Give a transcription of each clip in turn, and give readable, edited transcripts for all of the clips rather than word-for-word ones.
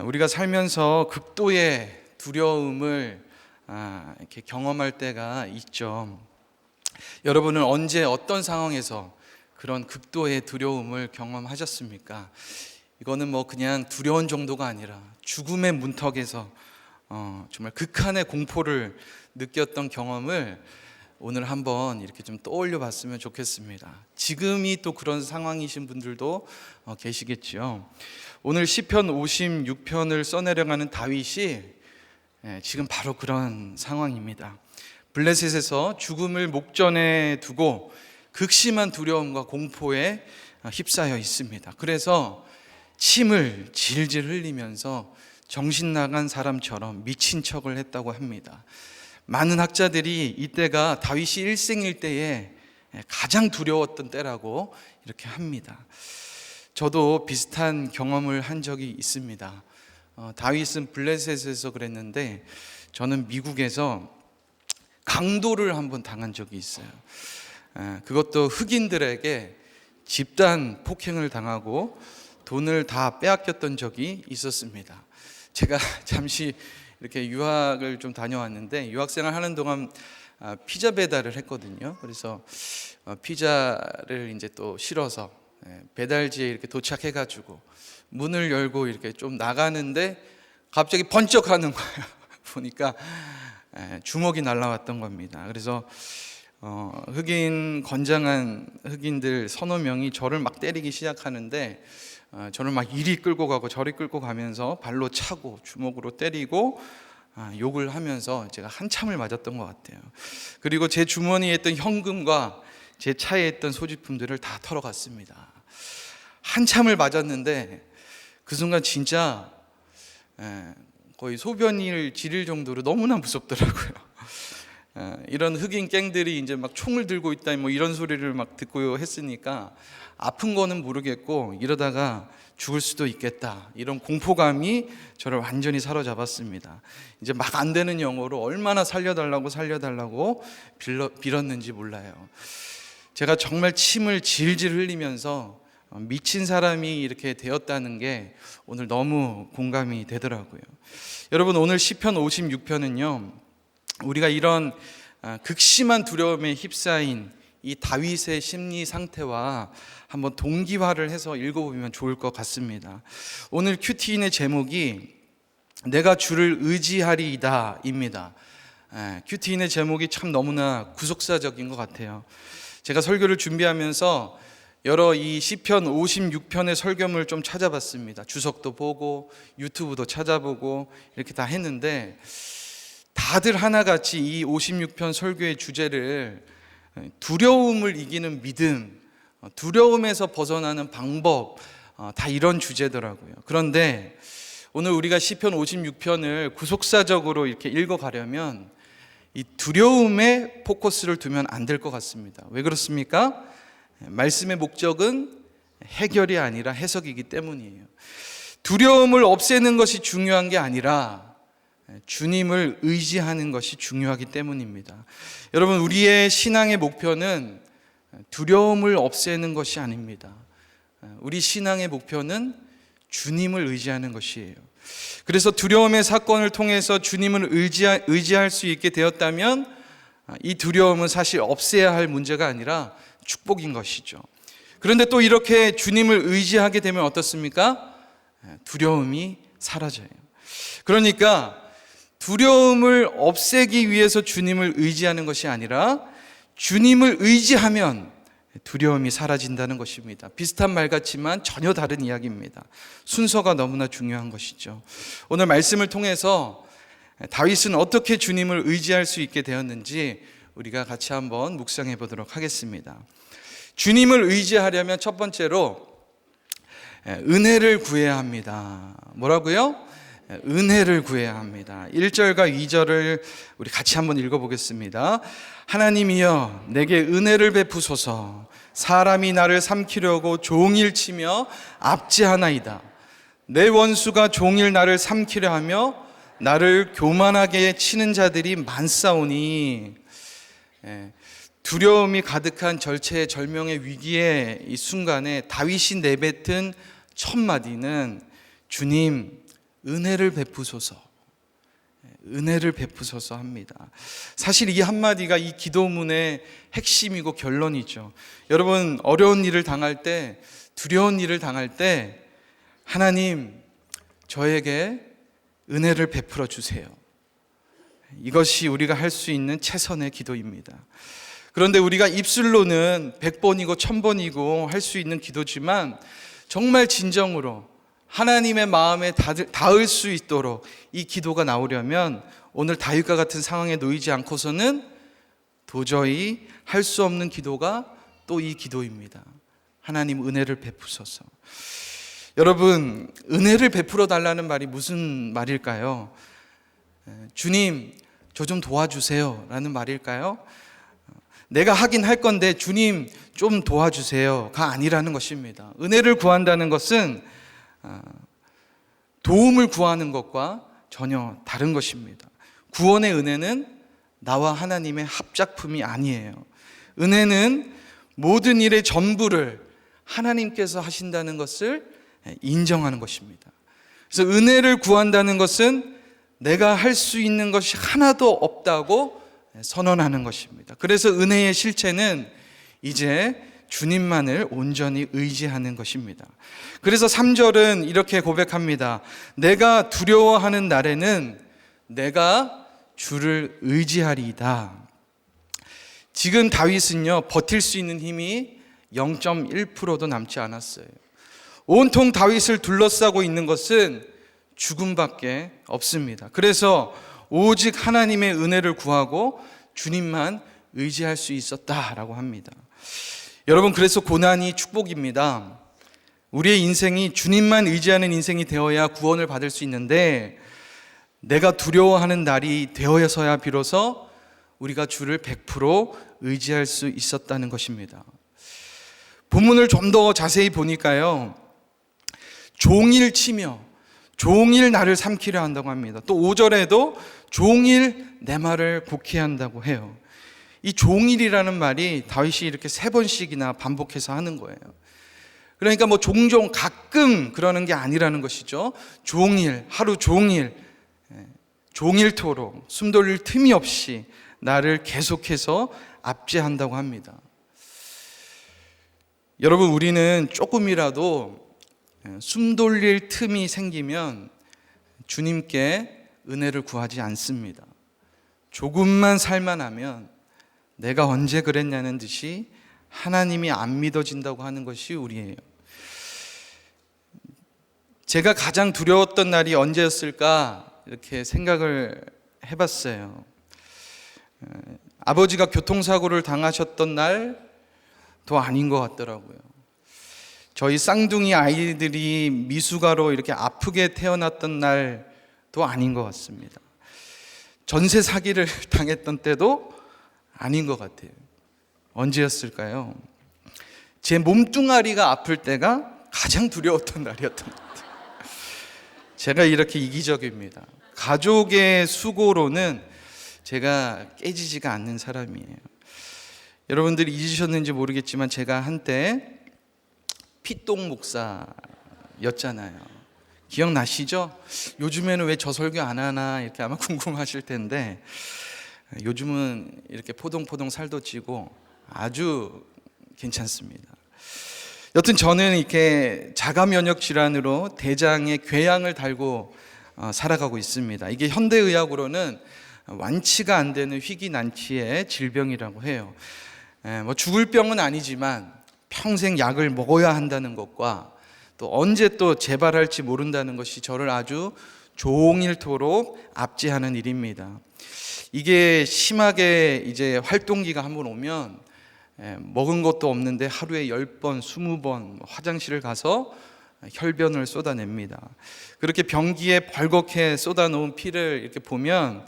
우리가 살면서 극도의 두려움을 이렇게 경험할 때가 있죠. 여러분은 언제 어떤 상황에서 그런 극도의 두려움을 경험하셨습니까? 이거는 그냥 두려운 정도가 아니라 죽음의 문턱에서 정말 극한의 공포를 느꼈던 경험을 오늘 한번 이렇게 좀 떠올려 봤으면 좋겠습니다. 지금이 또 그런 상황이신 분들도 계시겠죠. 오늘 시편 56편을 써내려가는 다윗이 지금 바로 그런 상황입니다. 블레셋에서 죽음을 목전에 두고 극심한 두려움과 공포에 휩싸여 있습니다. 그래서 침을 질질 흘리면서 정신 나간 사람처럼 미친 척을 했다고 합니다. 많은 학자들이 이때가 다윗이 일생일 때에 가장 두려웠던 때라고 이렇게 합니다. 저도 비슷한 경험을 한 적이 있습니다. 다윗은 블레셋에서 그랬는데 저는 미국에서 강도를 한번 당한 적이 있어요. 그것도 흑인들에게 집단 폭행을 당하고 돈을 다 빼앗겼던 적이 있었습니다. 제가 잠시 이렇게 유학을 좀 다녀왔는데 유학생활 하는 동안 피자 배달을 했거든요. 그래서 피자를 이제 또 실어서 배달지에 이렇게 도착해가지고 문을 열고 이렇게 좀 나가는데 갑자기 번쩍 하는 거예요. 보니까 주먹이 날라왔던 겁니다. 그래서 건장한 흑인들 서너 명이 저를 막 때리기 시작하는데 저를 막 이리 끌고 가고 저리 끌고 가면서 발로 차고 주먹으로 때리고 욕을 하면서 제가 한참을 맞았던 것 같아요. 그리고 제 주머니에 있던 현금과 제 차에 있던 소지품들을 다 털어갔습니다. 한참을 맞았는데 그 순간 진짜 거의 소변을 지릴 정도로 너무나 무섭더라고요. 이런 흑인 갱들이 이제 막 총을 들고 있다 이런 소리를 막 듣고 했으니까 아픈 거는 모르겠고 이러다가 죽을 수도 있겠다 이런 공포감이 저를 완전히 사로잡았습니다. 이제 막 안 되는 영어로 얼마나 살려달라고 빌었는지 몰라요. 제가 정말 침을 질질 흘리면서 미친 사람이 이렇게 되었다는 게 오늘 너무 공감이 되더라고요. 여러분, 오늘 시편 56편은요 우리가 이런 극심한 두려움에 휩싸인 이 다윗의 심리 상태와 한번 동기화를 해서 읽어보면 좋을 것 같습니다. 오늘 큐티인의 제목이 내가 주를 의지하리이다 입니다. 큐티인의 제목이 참 너무나 구속사적인 것 같아요. 제가 설교를 준비하면서 여러 이 시편 56편의 설교문을 좀 찾아봤습니다. 주석도 보고 유튜브도 찾아보고 이렇게 다 했는데 다들 하나같이 이 56편 설교의 주제를 두려움을 이기는 믿음, 두려움에서 벗어나는 방법, 다 이런 주제더라고요. 그런데 오늘 우리가 시편 56편을 구속사적으로 이렇게 읽어가려면 이 두려움에 포커스를 두면 안 될 것 같습니다. 왜 그렇습니까? 말씀의 목적은 해결이 아니라 해석이기 때문이에요. 두려움을 없애는 것이 중요한 게 아니라 주님을 의지하는 것이 중요하기 때문입니다. 여러분, 우리의 신앙의 목표는 두려움을 없애는 것이 아닙니다. 우리 신앙의 목표는 주님을 의지하는 것이에요. 그래서 두려움의 사건을 통해서 주님을 의지할 수 있게 되었다면 이 두려움은 사실 없애야 할 문제가 아니라 축복인 것이죠. 그런데 또 이렇게 주님을 의지하게 되면 어떻습니까? 두려움이 사라져요. 그러니까 두려움을 없애기 위해서 주님을 의지하는 것이 아니라 주님을 의지하면 두려움이 사라진다는 것입니다. 비슷한 말 같지만 전혀 다른 이야기입니다. 순서가 너무나 중요한 것이죠. 오늘 말씀을 통해서 다윗은 어떻게 주님을 의지할 수 있게 되었는지 우리가 같이 한번 묵상해 보도록 하겠습니다. 주님을 의지하려면 첫 번째로 은혜를 구해야 합니다. 뭐라고요? 은혜를 구해야 합니다. 1절과 2절을 우리 같이 한번 읽어보겠습니다. 하나님이여 내게 은혜를 베푸소서. 사람이 나를 삼키려고 종일 치며 압제하나이다. 내 원수가 종일 나를 삼키려 하며 나를 교만하게 치는 자들이 많사오니. 두려움이 가득한 절체절명의 위기의 이 순간에 다윗이 내뱉은 첫 마디는 주님 은혜를 베푸소서, 은혜를 베푸소서 합니다. 사실 이 한마디가 이 기도문의 핵심이고 결론이죠. 여러분, 어려운 일을 당할 때, 두려운 일을 당할 때 하나님, 저에게 은혜를 베풀어 주세요. 이것이 우리가 할 수 있는 최선의 기도입니다. 그런데 우리가 입술로는 100번이고 1000번이고 할 수 있는 기도지만 정말 진정으로 하나님의 마음에 닿을 수 있도록 이 기도가 나오려면 오늘 다윗과 같은 상황에 놓이지 않고서는 도저히 할 수 없는 기도가 또 이 기도입니다. 하나님, 은혜를 베푸소서. 여러분, 은혜를 베풀어 달라는 말이 무슨 말일까요? 주님, 저 좀 도와주세요 라는 말일까요? 내가 하긴 할 건데 주님 좀 도와주세요가 아니라는 것입니다. 은혜를 구한다는 것은 도움을 구하는 것과 전혀 다른 것입니다. 구원의 은혜는 나와 하나님의 합작품이 아니에요. 은혜는 모든 일의 전부를 하나님께서 하신다는 것을 인정하는 것입니다. 그래서 은혜를 구한다는 것은 내가 할 수 있는 것이 하나도 없다고 선언하는 것입니다. 그래서 은혜의 실체는 이제 주님만을 온전히 의지하는 것입니다. 그래서 3절은 이렇게 고백합니다. 내가 두려워하는 날에는 내가 주를 의지하리이다. 지금 다윗은요, 버틸 수 있는 힘이 0.1%도 남지 않았어요. 온통 다윗을 둘러싸고 있는 것은 죽음밖에 없습니다. 그래서 오직 하나님의 은혜를 구하고 주님만 의지할 수 있었다라고 합니다. 여러분, 그래서 고난이 축복입니다. 우리의 인생이 주님만 의지하는 인생이 되어야 구원을 받을 수 있는데, 내가 두려워하는 날이 되어서야 비로소 우리가 주를 100% 의지할 수 있었다는 것입니다. 본문을 좀 더 자세히 보니까요, 종일 치며 종일 나를 삼키려 한다고 합니다. 또 5절에도 종일 내 말을 곡해한다고 해요. 이 종일이라는 말이 다윗이 이렇게 3번씩이나 반복해서 하는 거예요. 그러니까 뭐 종종 가끔 그러는 게 아니라는 것이죠. 종일, 하루 종일, 종일토록 숨 돌릴 틈이 없이 나를 계속해서 압제한다고 합니다. 여러분, 우리는 조금이라도 숨 돌릴 틈이 생기면 주님께 은혜를 구하지 않습니다. 조금만 살만하면 내가 언제 그랬냐는 듯이 하나님이 안 믿어진다고 하는 것이 우리예요. 제가 가장 두려웠던 날이 언제였을까 이렇게 생각을 해봤어요. 아버지가 교통사고를 당하셨던 날도 아닌 것 같더라고요. 저희 쌍둥이 아이들이 미숙아로 이렇게 아프게 태어났던 날도 아닌 것 같습니다. 전세 사기를 당했던 때도 아닌 것 같아요. 언제였을까요? 제 몸뚱아리가 아플 때가 가장 두려웠던 날이었던 것 같아요. 제가 이렇게 이기적입니다. 가족의 수고로는 제가 깨지지가 않는 사람이에요. 여러분들이 잊으셨는지 모르겠지만 제가 한때 피똥 목사였잖아요. 기억나시죠? 요즘에는 왜 저 설교 안 하나 이렇게 아마 궁금하실 텐데, 요즘은 이렇게 포동포동 살도 찌고 아주 괜찮습니다. 여튼 저는 이렇게 자가 면역 질환으로 대장에 궤양을 달고 살아가고 있습니다. 이게 현대의학으로는 완치가 안 되는 희귀난치의 질병이라고 해요. 뭐 죽을 병은 아니지만 평생 약을 먹어야 한다는 것과 또 언제 또 재발할지 모른다는 것이 저를 아주 종일토록 압제하는 일입니다. 이게 심하게 이제 활동기가 한번 오면 먹은 것도 없는데 하루에 10번, 20번 화장실을 가서 혈변을 쏟아냅니다. 그렇게 변기에 벌겋게 쏟아놓은 피를 이렇게 보면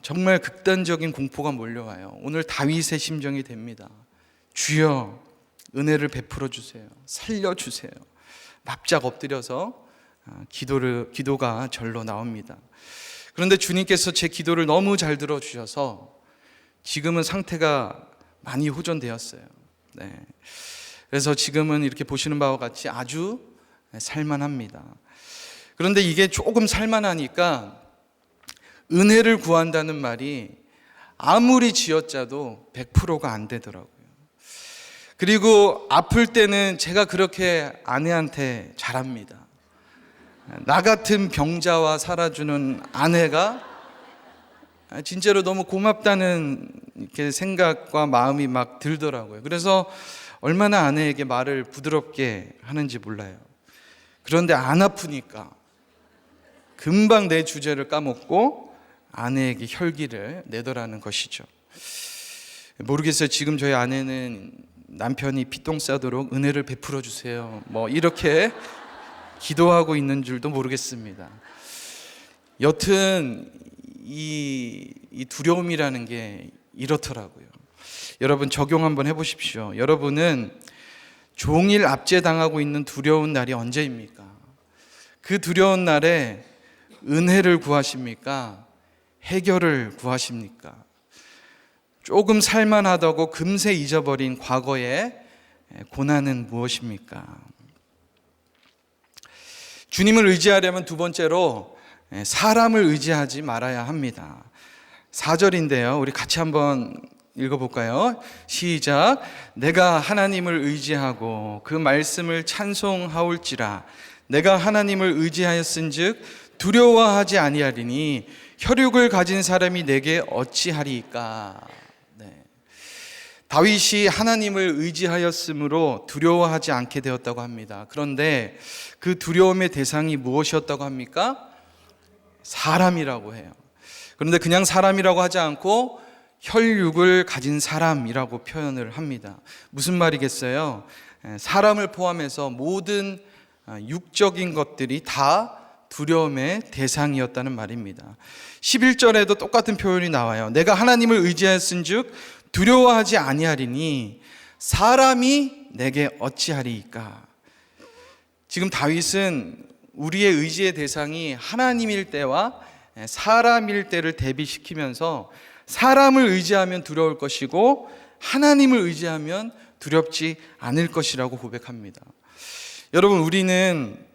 정말 극단적인 공포가 몰려와요. 오늘 다윗의 심정이 됩니다. 주여, 은혜를 베풀어 주세요. 살려 주세요. 납작 엎드려서 기도가 절로 나옵니다. 그런데 주님께서 제 기도를 너무 잘 들어주셔서 지금은 상태가 많이 호전되었어요. 네. 그래서 지금은 이렇게 보시는 바와 같이 아주 살만합니다. 그런데 이게 조금 살만하니까 은혜를 구한다는 말이 아무리 쥐어짜도 100%가 안 되더라고요. 그리고 아플 때는 제가 그렇게 아내한테 잘합니다. 나 같은 병자와 살아주는 아내가 진짜로 너무 고맙다는 이렇게 생각과 마음이 막 들더라고요. 그래서 얼마나 아내에게 말을 부드럽게 하는지 몰라요. 그런데 안 아프니까 금방 내 주제를 까먹고 아내에게 혈기를 내더라는 것이죠. 모르겠어요. 지금 저희 아내는 남편이 피똥 싸도록 은혜를 베풀어 주세요, 뭐 이렇게 기도하고 있는 줄도 모르겠습니다. 여튼 이 두려움이라는 게 이렇더라고요. 여러분 적용 한번 해보십시오. 여러분은 종일 압제당하고 있는 두려운 날이 언제입니까? 그 두려운 날에 은혜를 구하십니까? 해결을 구하십니까? 조금 살만하다고 금세 잊어버린 과거의 고난은 무엇입니까? 주님을 의지하려면 두 번째로 사람을 의지하지 말아야 합니다. 4절인데요. 우리 같이 한번 읽어볼까요? 시작. 내가 하나님을 의지하고 그 말씀을 찬송하올지라. 내가 하나님을 의지하였은즉 두려워하지 아니하리니 혈육을 가진 사람이 내게 어찌하리이까. 네. 다윗이 하나님을 의지하였으므로 두려워하지 않게 되었다고 합니다. 그런데 그 두려움의 대상이 무엇이었다고 합니까? 사람이라고 해요. 그런데 그냥 사람이라고 하지 않고 혈육을 가진 사람이라고 표현을 합니다. 무슨 말이겠어요? 사람을 포함해서 모든 육적인 것들이 다 두려움의 대상이었다는 말입니다. 11절에도 똑같은 표현이 나와요. 내가 하나님을 의지하였은즉 두려워하지 아니하리니 사람이 내게 어찌하리이까. 지금 다윗은 우리의 의지의 대상이 하나님일 때와 사람일 때를 대비시키면서 사람을 의지하면 두려울 것이고 하나님을 의지하면 두렵지 않을 것이라고 고백합니다. 여러분, 우리는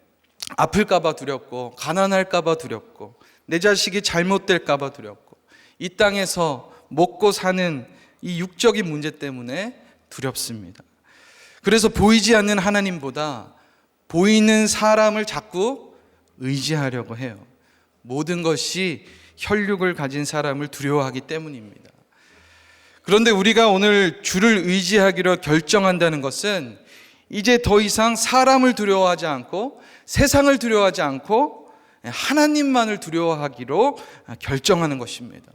아플까봐 두렵고 가난할까봐 두렵고 내 자식이 잘못될까봐 두렵고 이 땅에서 먹고 사는 이 육적인 문제 때문에 두렵습니다. 그래서 보이지 않는 하나님보다 보이는 사람을 자꾸 의지하려고 해요. 모든 것이 혈육을 가진 사람을 두려워하기 때문입니다. 그런데 우리가 오늘 주를 의지하기로 결정한다는 것은 이제 더 이상 사람을 두려워하지 않고 세상을 두려워하지 않고 하나님만을 두려워하기로 결정하는 것입니다.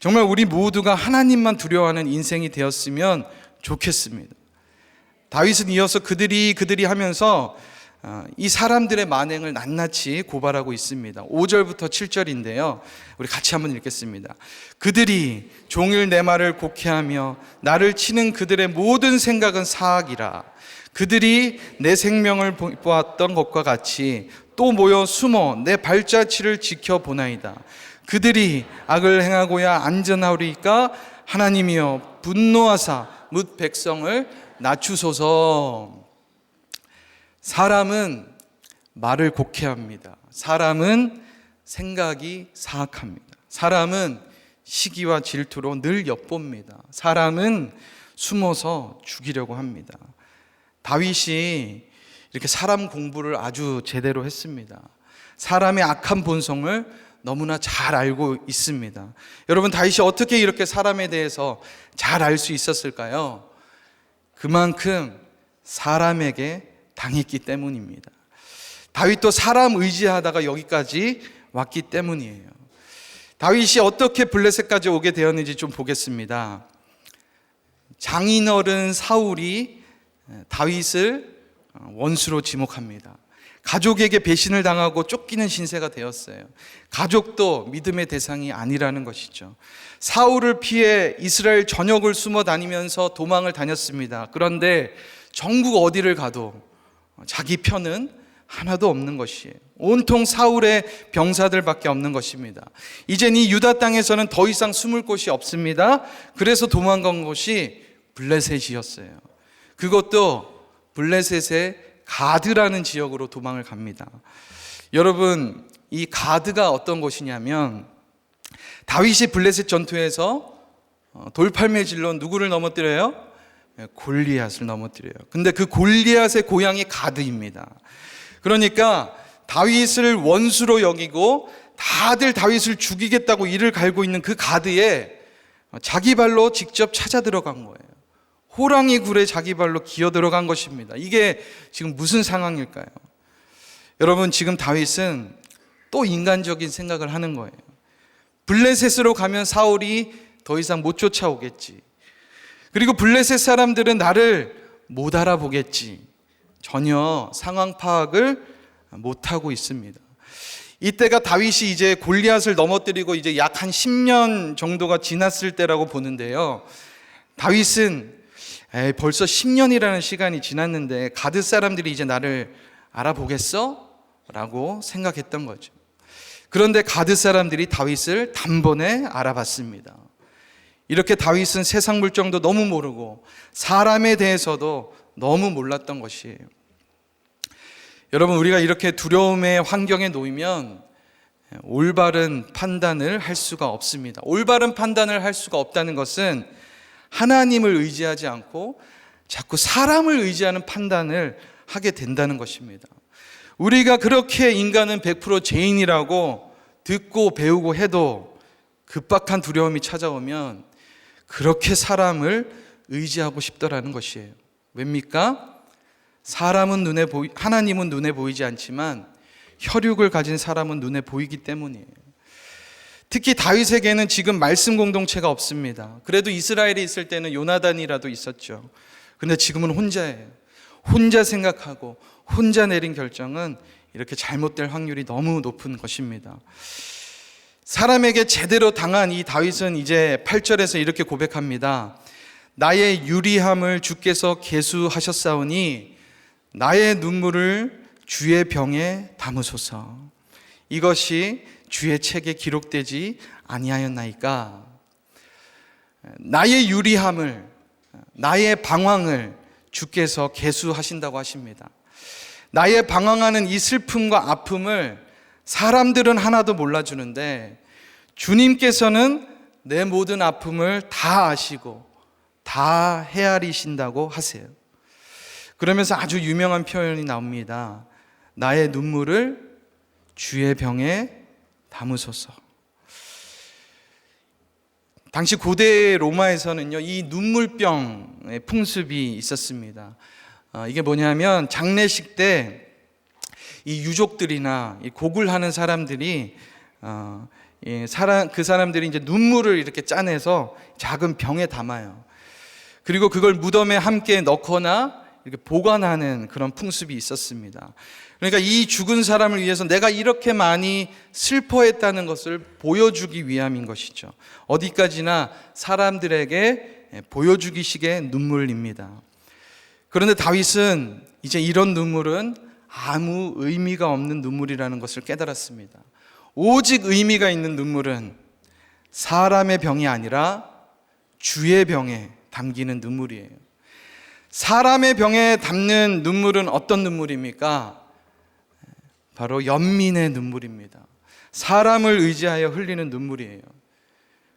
정말 우리 모두가 하나님만 두려워하는 인생이 되었으면 좋겠습니다. 다윗은 이어서 그들이 하면서 이 사람들의 만행을 낱낱이 고발하고 있습니다. 5절부터 7절인데요. 우리 같이 한번 읽겠습니다. 그들이 종일 내 말을 곡해하며 나를 치는 그들의 모든 생각은 사악이라. 그들이 내 생명을 보았던 것과 같이 또 모여 숨어 내 발자취를 지켜보나이다. 그들이 악을 행하고야 안전하리이까. 하나님이여 분노하사 뭇 백성을 낮추소서. 사람은 말을 곡해합니다. 사람은 생각이 사악합니다. 사람은 시기와 질투로 늘 엿봅니다. 사람은 숨어서 죽이려고 합니다. 다윗이 이렇게 사람 공부를 아주 제대로 했습니다. 사람의 악한 본성을 너무나 잘 알고 있습니다. 여러분, 다윗이 어떻게 이렇게 사람에 대해서 잘 알 수 있었을까요? 그만큼 사람에게 당했기 때문입니다. 다윗도 사람 의지하다가 여기까지 왔기 때문이에요. 다윗이 어떻게 블레셋까지 오게 되었는지 좀 보겠습니다. 장인어른 사울이 다윗을 원수로 지목합니다. 가족에게 배신을 당하고 쫓기는 신세가 되었어요. 가족도 믿음의 대상이 아니라는 것이죠. 사울을 피해 이스라엘 전역을 숨어 다니면서 도망을 다녔습니다. 그런데 전국 어디를 가도 자기 편은 하나도 없는 것이에요. 온통 사울의 병사들밖에 없는 것입니다. 이젠 이 유다 땅에서는 더 이상 숨을 곳이 없습니다. 그래서 도망간 곳이 블레셋이었어요. 그것도 블레셋의 가드라는 지역으로 도망을 갑니다. 여러분, 이 가드가 어떤 것이냐면 다윗이 블레셋 전투에서 돌팔매질로 누구를 넘어뜨려요? 골리앗을 넘어뜨려요. 근데 그 골리앗의 고향이 가드입니다. 그러니까 다윗을 원수로 여기고 다들 다윗을 죽이겠다고 이를 갈고 있는 그 가드에 자기 발로 직접 찾아 들어간 거예요. 호랑이 굴에 자기 발로 기어 들어간 것입니다. 이게 지금 무슨 상황일까요? 여러분, 지금 다윗은 또 인간적인 생각을 하는 거예요. 블레셋으로 가면 사울이 더 이상 못 쫓아오겠지. 그리고 블레셋 사람들은 나를 못 알아보겠지. 전혀 상황 파악을 못하고 있습니다. 이때가 다윗이 이제 골리앗을 넘어뜨리고 이제 약 한 10년 정도가 지났을 때라고 보는데요. 다윗은 벌써 10년이라는 시간이 지났는데 가드 사람들이 이제 나를 알아보겠어? 라고 생각했던 거죠. 그런데 가드 사람들이 다윗을 단번에 알아봤습니다. 이렇게 다윗은 세상 물정도 너무 모르고 사람에 대해서도 너무 몰랐던 것이에요. 여러분, 우리가 이렇게 두려움의 환경에 놓이면 올바른 판단을 할 수가 없습니다. 올바른 판단을 할 수가 없다는 것은 하나님을 의지하지 않고 자꾸 사람을 의지하는 판단을 하게 된다는 것입니다. 우리가 그렇게 인간은 100% 죄인이라고 듣고 배우고 해도 급박한 두려움이 찾아오면 그렇게 사람을 의지하고 싶더라는 것이에요. 왜입니까? 하나님은 눈에 보이지 않지만 혈육을 가진 사람은 눈에 보이기 때문이에요. 특히 다윗에게는 지금 말씀 공동체가 없습니다. 그래도 이스라엘에 있을 때는 요나단이라도 있었죠. 그런데 지금은 혼자예요. 혼자 생각하고 혼자 내린 결정은 이렇게 잘못될 확률이 너무 높은 것입니다. 사람에게 제대로 당한 이 다윗은 이제 8절에서 이렇게 고백합니다. 나의 유리함을 주께서 계수하셨사오니 나의 눈물을 주의 병에 담으소서. 이것이 주의 책에 기록되지 아니하였나이까. 나의 유리함을, 나의 방황을 주께서 계수하신다고 하십니다. 나의 방황하는 이 슬픔과 아픔을 사람들은 하나도 몰라주는데 주님께서는 내 모든 아픔을 다 아시고 다 헤아리신다고 하세요. 그러면서 아주 유명한 표현이 나옵니다. 나의 눈물을 주의 병에 담으소서. 당시 고대 로마에서는요, 이 눈물병의 풍습이 있었습니다. 이게 뭐냐면 장례식 때 이 유족들이나 이 곡을 하는 사람들이 그 사람들이 이제 눈물을 이렇게 짜내서 작은 병에 담아요. 그리고 그걸 무덤에 함께 넣거나 이렇게 보관하는 그런 풍습이 있었습니다. 그러니까 이 죽은 사람을 위해서 내가 이렇게 많이 슬퍼했다는 것을 보여주기 위함인 것이죠. 어디까지나 사람들에게 보여주기식의 눈물입니다. 그런데 다윗은 이제 이런 눈물은 아무 의미가 없는 눈물이라는 것을 깨달았습니다. 오직 의미가 있는 눈물은 사람의 병이 아니라 주의 병에 담기는 눈물이에요. 사람의 병에 담는 눈물은 어떤 눈물입니까? 바로 연민의 눈물입니다. 사람을 의지하여 흘리는 눈물이에요.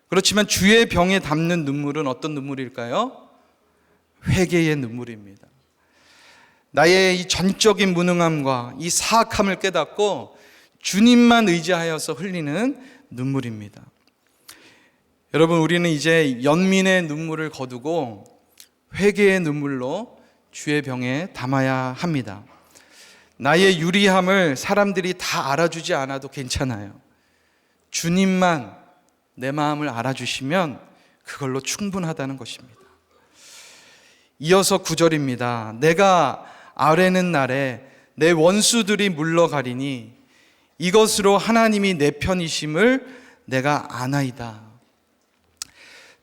그렇지만 주의 병에 담는 눈물은 어떤 눈물일까요? 회개의 눈물입니다. 나의 이 전적인 무능함과 이 사악함을 깨닫고 주님만 의지하여서 흘리는 눈물입니다. 여러분, 우리는 이제 연민의 눈물을 거두고 회개의 눈물로 주의 병에 담아야 합니다. 나의 유리함을 사람들이 다 알아주지 않아도 괜찮아요. 주님만 내 마음을 알아주시면 그걸로 충분하다는 것입니다. 이어서 9절입니다. 내가 아뢰는 날에 내 원수들이 물러가리니 이것으로 하나님이 내 편이심을 내가 아나이다.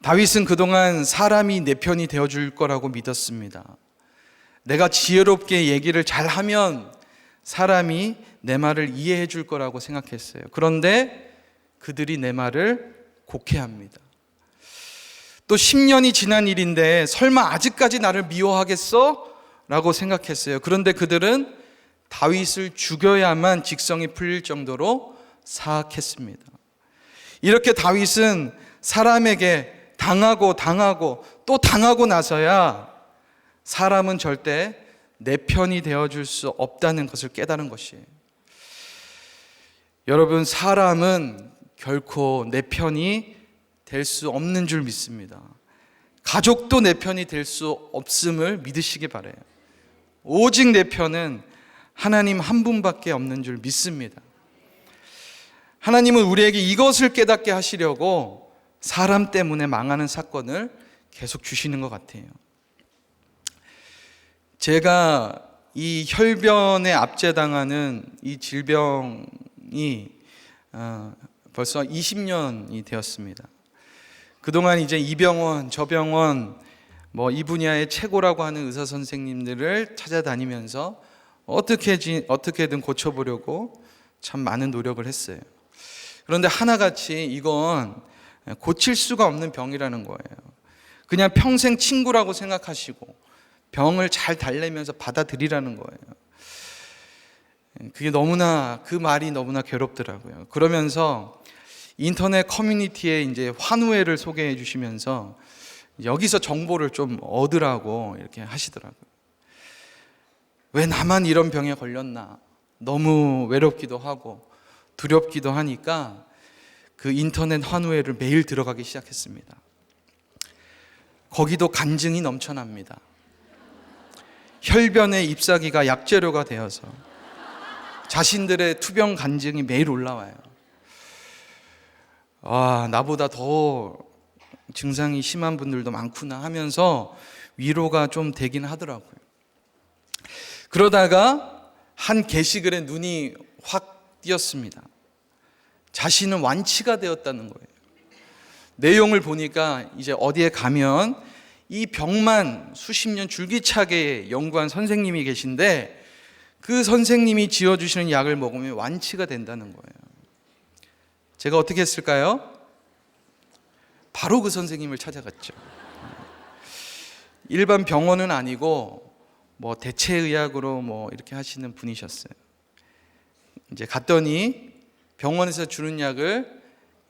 다윗은 그동안 사람이 내 편이 되어줄 거라고 믿었습니다. 내가 지혜롭게 얘기를 잘하면 사람이 내 말을 이해해 줄 거라고 생각했어요. 그런데 그들이 내 말을 곡해합니다. 또 10년이 지난 일인데 설마 아직까지 나를 미워하겠어? 라고 생각했어요. 그런데 그들은 다윗을 죽여야만 직성이 풀릴 정도로 사악했습니다. 이렇게 다윗은 사람에게 당하고 또 당하고 나서야 사람은 절대 내 편이 되어줄 수 없다는 것을 깨달은 것이에요. 여러분, 사람은 결코 내 편이 될 수 없는 줄 믿습니다. 가족도 내 편이 될 수 없음을 믿으시기 바라요. 오직 내 편은 하나님 한 분밖에 없는 줄 믿습니다. 하나님은 우리에게 이것을 깨닫게 하시려고 사람 때문에 망하는 사건을 계속 주시는 것 같아요. 제가 이 혈변에 압제당하는 이 질병이 벌써 20년이 되었습니다. 그동안 이제 이 병원, 저 병원, 이 분야의 최고라고 하는 의사 선생님들을 찾아다니면서 어떻게든 고쳐보려고 참 많은 노력을 했어요. 그런데 하나같이 이건 고칠 수가 없는 병이라는 거예요. 그냥 평생 친구라고 생각하시고 병을 잘 달래면서 받아들이라는 거예요. 그 말이 너무나 괴롭더라고요. 그러면서 인터넷 커뮤니티에 이제 환우회를 소개해 주시면서 여기서 정보를 좀 얻으라고 이렇게 하시더라고요. 왜 나만 이런 병에 걸렸나? 너무 외롭기도 하고 두렵기도 하니까 그 인터넷 환우회를 매일 들어가기 시작했습니다. 거기도 간증이 넘쳐납니다. 혈변의 잎사귀가 약재료가 되어서 자신들의 투병 간증이 매일 올라와요. 나보다 더 증상이 심한 분들도 많구나 하면서 위로가 좀 되긴 하더라고요. 그러다가 한 게시글에 눈이 확 띄었습니다. 자신은 완치가 되었다는 거예요. 내용을 보니까 이제 어디에 가면 이 병만 수십 년 줄기차게 연구한 선생님이 계신데 그 선생님이 지어주시는 약을 먹으면 완치가 된다는 거예요. 제가 어떻게 했을까요? 바로 그 선생님을 찾아갔죠. 일반 병원은 아니고 대체의학으로 이렇게 하시는 분이셨어요. 이제 갔더니 병원에서 주는 약을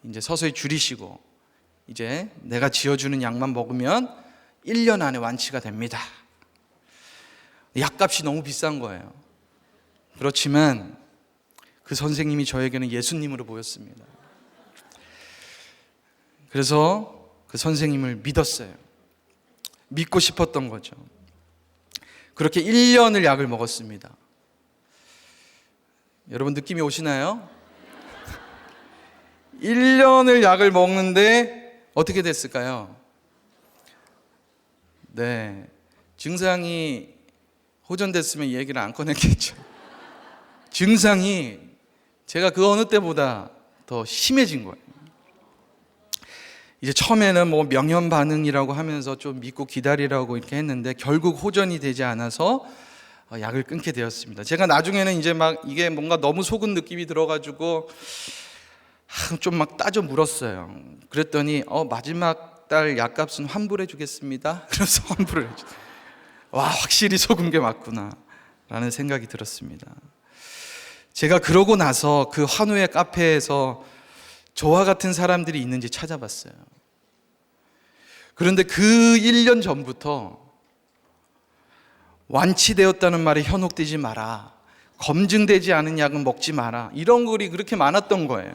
이제 서서히 줄이시고 이제 내가 지어주는 약만 먹으면 1년 안에 완치가 됩니다. 약값이 너무 비싼 거예요. 그렇지만 그 선생님이 저에게는 예수님으로 보였습니다. 그래서 그 선생님을 믿었어요. 믿고 싶었던 거죠. 그렇게 1년을 약을 먹었습니다. 여러분 느낌이 오시나요? 1년을 약을 먹는데 어떻게 됐을까요? 네, 증상이 호전됐으면 이 얘기를 안 꺼냈겠죠. 증상이 제가 그 어느 때보다 더 심해진 거예요. 이제 처음에는 명현 반응이라고 하면서 좀 믿고 기다리라고 이렇게 했는데 결국 호전이 되지 않아서 약을 끊게 되었습니다. 제가 나중에는 이제 이게 뭔가 너무 속은 느낌이 들어가지고 좀 따져 물었어요. 그랬더니 마지막 달 약값은 환불해 주겠습니다. 그래서 환불을 해줘. 확실히 속은 게 맞구나 라는 생각이 들었습니다. 제가 그러고 나서 그 환우의 카페에서 저와 같은 사람들이 있는지 찾아봤어요. 그런데 그 1년 전부터 완치되었다는 말에 현혹되지 마라, 검증되지 않은 약은 먹지 마라, 이런 글이 그렇게 많았던 거예요.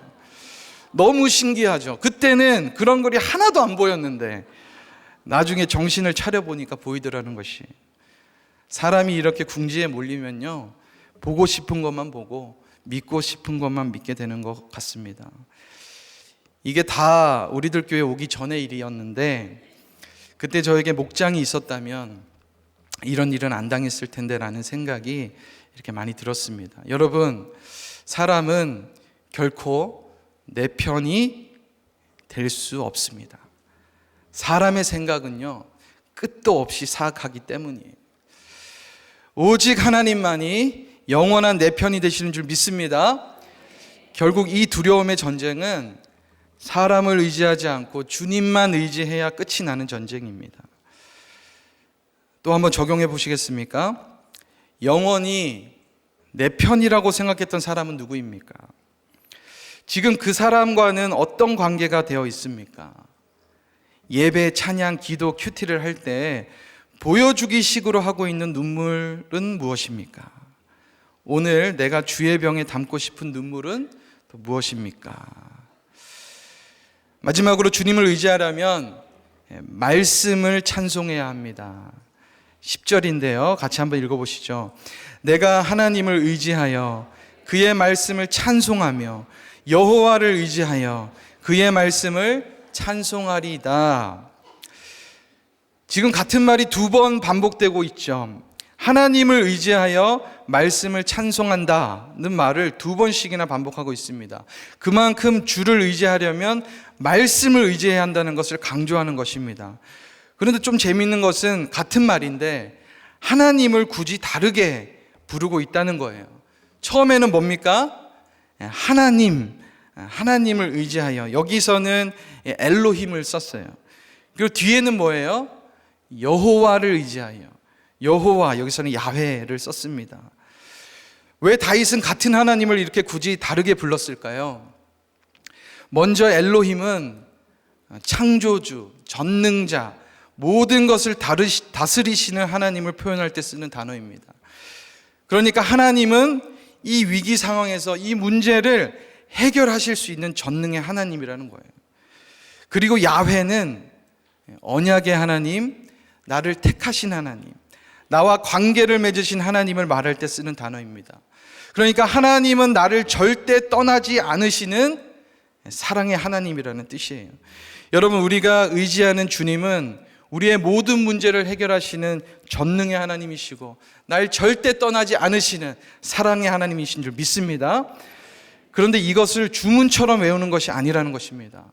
너무 신기하죠. 그때는 그런 글이 하나도 안 보였는데 나중에 정신을 차려보니까 보이더라는 것이, 사람이 이렇게 궁지에 몰리면요, 보고 싶은 것만 보고 믿고 싶은 것만 믿게 되는 것 같습니다. 이게 다 우리들 교회 오기 전의 일이었는데 그때 저에게 목장이 있었다면 이런 일은 안 당했을 텐데 라는 생각이 이렇게 많이 들었습니다. 여러분, 사람은 결코 내 편이 될 수 없습니다. 사람의 생각은요, 끝도 없이 사악하기 때문이에요. 오직 하나님만이 영원한 내 편이 되시는 줄 믿습니다. 결국 이 두려움의 전쟁은 사람을 의지하지 않고 주님만 의지해야 끝이 나는 전쟁입니다. 또 한번 적용해 보시겠습니까? 영원히 내 편이라고 생각했던 사람은 누구입니까? 지금 그 사람과는 어떤 관계가 되어 있습니까? 예배, 찬양, 기도, 큐티를 할 때 보여주기 식으로 하고 있는 눈물은 무엇입니까? 오늘 내가 주의 병에 담고 싶은 눈물은 또 무엇입니까? 마지막으로 주님을 의지하려면 말씀을 찬송해야 합니다. 10절인데요. 같이 한번 읽어보시죠. 내가 하나님을 의지하여 그의 말씀을 찬송하며 여호와를 의지하여 그의 말씀을 찬송하리이다. 지금 같은 말이 두 번 반복되고 있죠. 하나님을 의지하여 말씀을 찬송한다는 말을 두 번씩이나 반복하고 있습니다. 그만큼 주를 의지하려면 말씀을 의지해야 한다는 것을 강조하는 것입니다. 그런데 좀 재미있는 것은 같은 말인데 하나님을 굳이 다르게 부르고 있다는 거예요. 처음에는 뭡니까? 하나님을 의지하여, 여기서는 엘로힘을 썼어요. 그리고 뒤에는 뭐예요? 여호와를 의지하여, 여호와, 여기서는 야훼를 썼습니다. 왜 다윗은 같은 하나님을 이렇게 굳이 다르게 불렀을까요? 먼저 엘로힘은 창조주, 전능자, 모든 것을 다스리시는 하나님을 표현할 때 쓰는 단어입니다. 그러니까 하나님은 이 위기 상황에서 이 문제를 해결하실 수 있는 전능의 하나님이라는 거예요. 그리고 야훼는 언약의 하나님, 나를 택하신 하나님, 나와 관계를 맺으신 하나님을 말할 때 쓰는 단어입니다. 그러니까 하나님은 나를 절대 떠나지 않으시는 사랑의 하나님이라는 뜻이에요. 여러분, 우리가 의지하는 주님은 우리의 모든 문제를 해결하시는 전능의 하나님이시고 날 절대 떠나지 않으시는 사랑의 하나님이신 줄 믿습니다. 그런데 이것을 주문처럼 외우는 것이 아니라는 것입니다.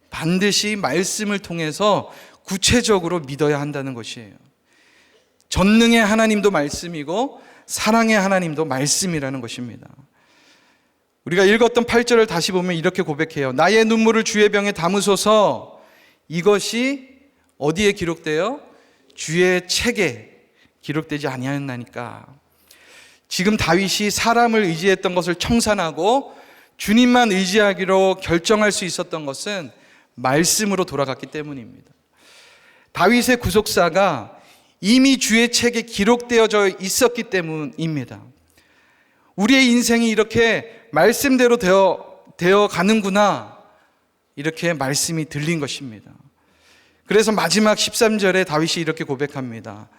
반드시 말씀을 통해서 구체적으로 믿어야 한다는 것이에요. 전능의 하나님도 말씀이고 사랑의 하나님도 말씀이라는 것입니다. 우리가 읽었던 8절을 다시 보면 이렇게 고백해요. 나의 눈물을 주의 병에 담으소서. 이것이 어디에 기록돼요? 주의 책에 기록되지 아니하였나니까. 지금 다윗이 사람을 의지했던 것을 청산하고 주님만 의지하기로 결정할 수 있었던 것은 말씀으로 돌아갔기 때문입니다. 다윗의 구속사가 이미 주의 책에 기록되어져 있었기 때문입니다. 우리의 인생이 이렇게 말씀대로 되어 가는구나, 이렇게 말씀이 들린 것입니다. 그래서 마지막 13절에 다윗이 이렇게 고백합니다.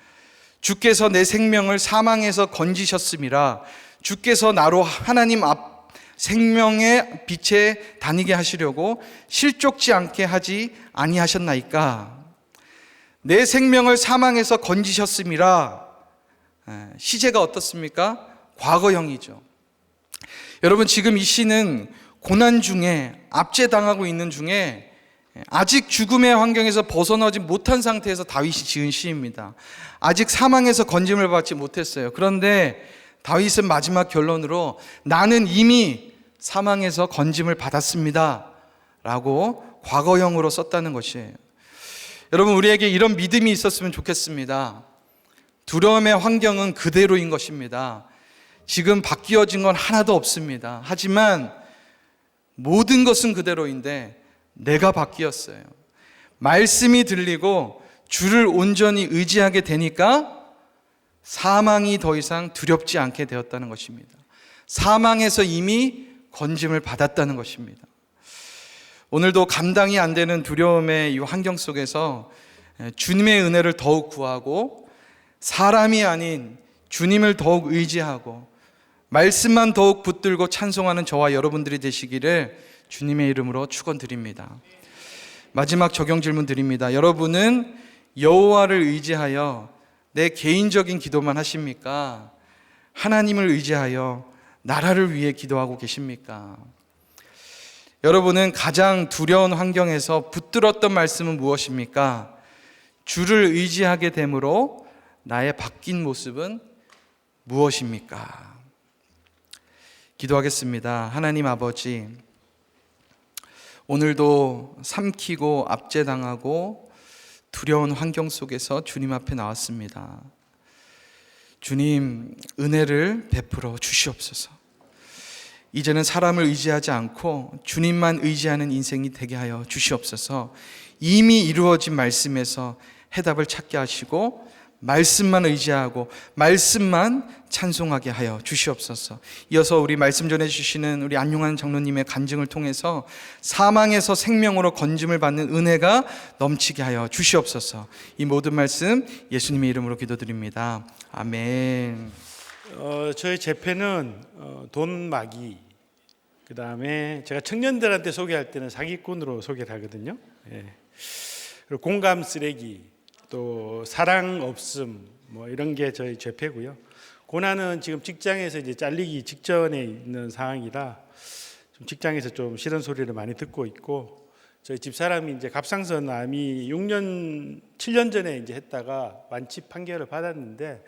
주께서 내 생명을 사망에서 건지셨음이라. 주께서 나로 하나님 앞 생명의 빛에 다니게 하시려고 실족지 않게 하지 아니하셨나이까. 내 생명을 사망에서 건지셨음이라. 시제가 어떻습니까? 과거형이죠. 여러분, 지금 이 시는 고난 중에, 압제당하고 있는 중에 아직 죽음의 환경에서 벗어나지 못한 상태에서 다윗이 지은 시입니다. 아직 사망에서 건짐을 받지 못했어요. 그런데 다윗은 마지막 결론으로 나는 이미 사망에서 건짐을 받았습니다 라고 과거형으로 썼다는 것이에요. 여러분, 우리에게 이런 믿음이 있었으면 좋겠습니다. 두려움의 환경은 그대로인 것입니다. 지금 바뀌어진 건 하나도 없습니다. 하지만 모든 것은 그대로인데 내가 바뀌었어요. 말씀이 들리고 주를 온전히 의지하게 되니까 사망이 더 이상 두렵지 않게 되었다는 것입니다. 사망에서 이미 건짐을 받았다는 것입니다. 오늘도 감당이 안 되는 두려움의 이 환경 속에서 주님의 은혜를 더욱 구하고 사람이 아닌 주님을 더욱 의지하고 말씀만 더욱 붙들고 찬송하는 저와 여러분들이 되시기를 주님의 이름으로 축원드립니다. 마지막 적용 질문 드립니다. 여러분은 여호와를 의지하여 내 개인적인 기도만 하십니까? 하나님을 의지하여 나라를 위해 기도하고 계십니까? 여러분은 가장 두려운 환경에서 붙들었던 말씀은 무엇입니까? 주를 의지하게 됨으로 나의 바뀐 모습은 무엇입니까? 기도하겠습니다. 하나님 아버지, 오늘도 삼키고 압제당하고 두려운 환경 속에서 주님 앞에 나왔습니다. 주님, 은혜를 베풀어 주시옵소서. 이제는 사람을 의지하지 않고 주님만 의지하는 인생이 되게 하여 주시옵소서. 이미 이루어진 말씀에서 해답을 찾게 하시고 말씀만 의지하고 말씀만 찬송하게 하여 주시옵소서. 이어서 우리 말씀 전해주시는 우리 안용환 장로님의 간증을 통해서 사망에서 생명으로 건짐을 받는 은혜가 넘치게 하여 주시옵소서. 이 모든 말씀 예수님의 이름으로 기도드립니다. 아멘. 저희 재패는 돈 마기, 그 다음에 제가 청년들한테 소개할 때는 사기꾼으로 소개를 하거든요. 그리고 공감 쓰레기, 또 사랑 없음, 뭐 이런 게 저희 죄패고요. 고난은 지금 직장에서 이제 잘리기 직전에 있는 상황이라 좀 직장에서 좀 싫은 소리를 많이 듣고 있고, 저희 집사람이 이제 갑상선 암이 7년 전에 이제 했다가 완치 판결을 받았는데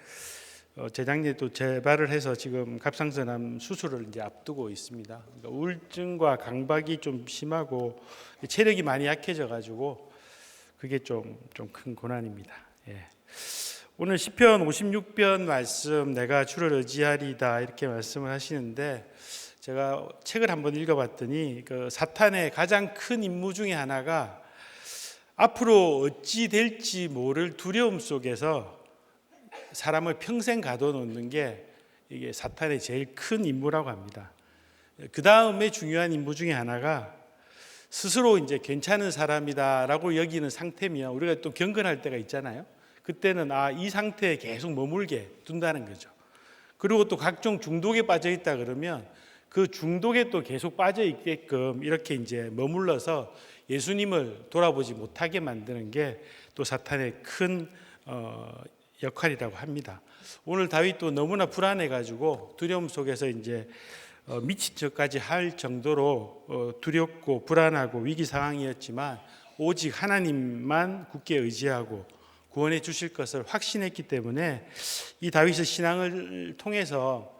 재작년에 또 재발을 해서 지금 갑상선암 수술을 이제 앞두고 있습니다. 그러니까 우울증과 강박이 좀 심하고 체력이 많이 약해져 가지고 그게 좀 큰 고난입니다. 오늘 시편 56편 말씀, 내가 주를 의지하리다, 이렇게 말씀을 하시는데, 제가 책을 한번 읽어봤더니 그 사탄의 가장 큰 임무 중에 하나가 앞으로 어찌 될지 모를 두려움 속에서 사람을 평생 가둬놓는 게 이게 사탄의 제일 큰 임무라고 합니다. 그 다음에 중요한 임무 중에 하나가 스스로 이제 괜찮은 사람이다라고 여기는 상태면 우리가 또 경건할 때가 있잖아요. 그때는 이 상태에 계속 머물게 둔다는 거죠. 그리고 또 각종 중독에 빠져 있다 그러면 그 중독에 또 계속 빠져 있게끔 이렇게 이제 머물러서 예수님을 돌아보지 못하게 만드는 게 또 사탄의 큰 역할이라고 합니다. 오늘 다윗도 너무나 불안해 가지고 두려움 속에서 이제 미친 척까지 할 정도로 두렵고 불안하고 위기 상황이었지만 오직 하나님만 굳게 의지하고 구원해 주실 것을 확신했기 때문에 이 다윗의 신앙을 통해서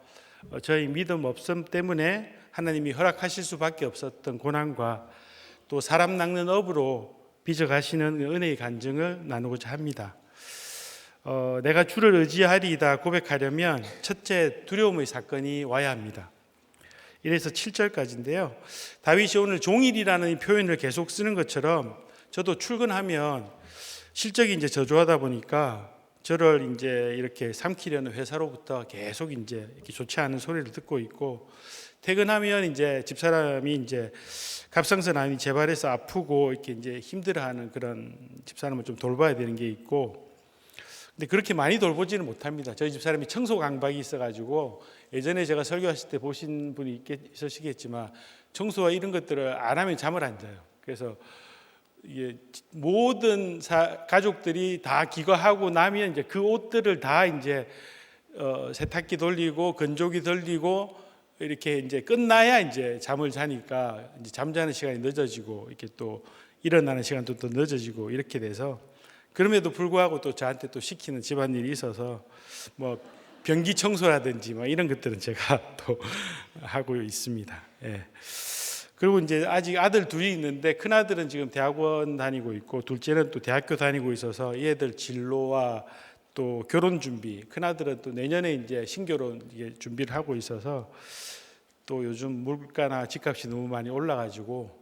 저희 믿음 없음 때문에 하나님이 허락하실 수밖에 없었던 고난과 또 사람 낚는 업으로 빚어가시는 은혜의 간증을 나누고자 합니다. 내가 주를 의지하리이다 고백하려면 첫째, 두려움의 사건이 와야 합니다. 이래서 7절까지인데요. 다윗이 오늘 종일이라는 표현을 계속 쓰는 것처럼 저도 출근하면 실적이 이제 저조하다 보니까 저를 이제 이렇게 삼키려는 회사로부터 계속 이제 이렇게 좋지 않은 소리를 듣고 있고, 퇴근하면 이제 집사람이 이제 갑상선 암이 재발해서 아프고 이렇게 이제 힘들어하는 그런 집사람을 좀 돌봐야 되는 게 있고, 근데 그렇게 많이 돌보지는 못합니다. 저희 집사람이 청소 강박이 있어가지고 예전에 제가 설교하실 때 보신 분이 있으시겠지만 청소와 이런 것들을 안 하면 잠을 안 자요. 그래서 이게 모든 가족들이 다 기거하고 나면 이제 그 옷들을 다 이제 세탁기 돌리고 건조기 돌리고 이렇게 이제 끝나야 이제 잠을 자니까 이제 잠자는 시간이 늦어지고 이렇게 또 일어나는 시간도 또 늦어지고 이렇게 돼서, 그럼에도 불구하고 또 저한테 또 시키는 집안일이 있어서 뭐 변기 청소라든지 뭐 이런 것들은 제가 또 하고 있습니다. 그리고 이제 아직 아들 둘이 있는데 큰 아들은 지금 대학원 다니고 있고 둘째는 또 대학교 다니고 있어서 얘들 진로와 또 결혼 준비, 큰 아들은 또 내년에 이제 신결혼 준비를 하고 있어서 또 요즘 물가나 집값이 너무 많이 올라가지고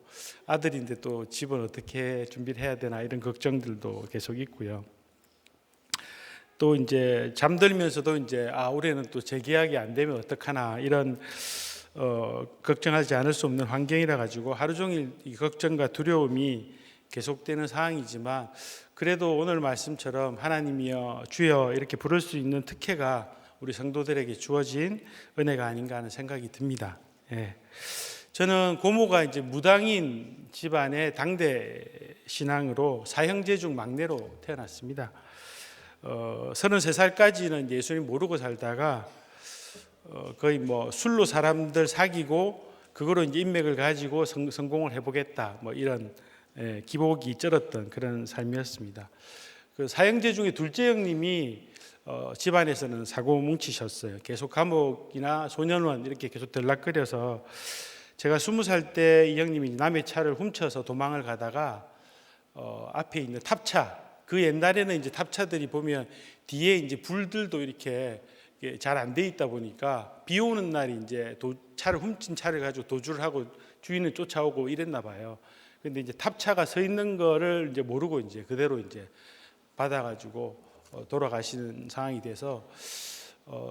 아들인데 또 집은 어떻게 준비를 해야 되나 이런 걱정들도 계속 있고요. 또 이제 잠들면서도 이제 올해는 또 재계약이 안 되면 어떡하나 이런 걱정하지 않을 수 없는 환경이라 가지고 하루 종일 이 걱정과 두려움이 계속되는 상황이지만, 그래도 오늘 말씀처럼 하나님이여 주여 이렇게 부를 수 있는 특혜가 우리 성도들에게 주어진 은혜가 아닌가 하는 생각이 듭니다. 저는 고모가 이제 무당인 집안의 당대 신앙으로 사형제 중 막내로 태어났습니다. 33살까지는 예수님 모르고 살다가 거의 뭐 술로 사람들 사귀고 그거로 이제 인맥을 가지고 성공을 해보겠다 뭐 이런 기복이 쩔었던 그런 삶이었습니다. 그 사형제 중에 둘째 형님이 집안에서는 사고 뭉치셨어요. 계속 감옥이나 소년원 이렇게 계속 들락거려서 제가 20살 때 이 형님이 남의 차를 훔쳐서 도망을 가다가 앞에 있는 탑차, 그 옛날에는 이제 탑차들이 보면 뒤에 이제 불들도 이렇게 잘 안 돼 있다 보니까 비 오는 날이 이제 차를 훔친 차를 가지고 도주를 하고 주인을 쫓아오고 이랬나 봐요. 근데 이제 탑차가 서 있는 거를 이제 모르고 이제 그대로 이제 받아가지고 돌아가시는 상황이 돼서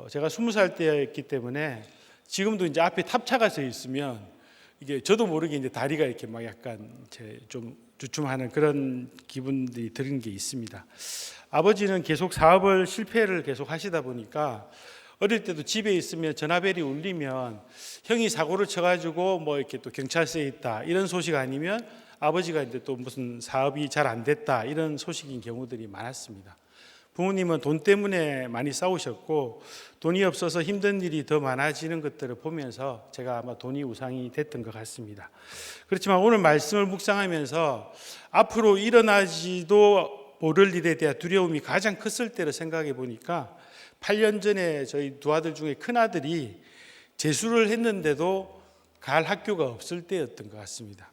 제가 20살 때였기 때문에 지금도 이제 앞에 탑차가 서 있으면 이게 저도 모르게 이제 다리가 이렇게 막 약간 좀 주춤하는 그런 기분들이 드는 게 있습니다. 아버지는 계속 사업을 실패를 계속 하시다 보니까 어릴 때도 집에 있으면 전화벨이 울리면 형이 사고를 쳐가지고 뭐 이렇게 또 경찰서에 있다 이런 소식 아니면 아버지가 이제 또 무슨 사업이 잘 안 됐다 이런 소식인 경우들이 많았습니다. 부모님은 돈 때문에 많이 싸우셨고 돈이 없어서 힘든 일이 더 많아지는 것들을 보면서 제가 아마 돈이 우상이 됐던 것 같습니다. 그렇지만 오늘 말씀을 묵상하면서 앞으로 일어나지도 모를 일에 대한 두려움이 가장 컸을 때를 생각해 보니까 8년 전에 저희 두 아들 중에 큰 아들이 재수를 했는데도 갈 학교가 없을 때였던 것 같습니다.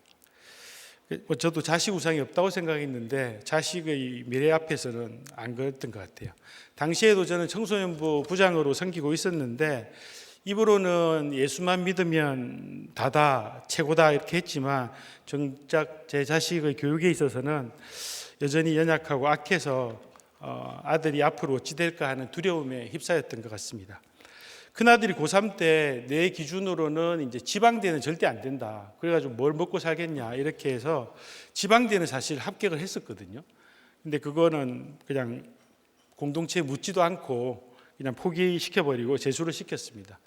저도 자식 우상이 없다고 생각했는데 자식의 미래 앞에서는 안 그랬던 것 같아요. 당시에도 저는 청소년부 부장으로 섬기고 있었는데 입으로는 예수만 믿으면 다다 최고다 이렇게 했지만 정작 제 자식의 교육에 있어서는 여전히 연약하고 악해서 아들이 앞으로 어찌 될까 하는 두려움에 휩싸였던 것 같습니다. 큰아들이 고3 때 내 기준으로는 이제 지방대는 절대 안 된다. 그래가지고 뭘 먹고 살겠냐 이렇게 해서 지방대는 사실 합격을 했었거든요. 근데 그거는 그냥 공동체에 묻지도 않고 그냥 포기시켜버리고 재수를 시켰습니다.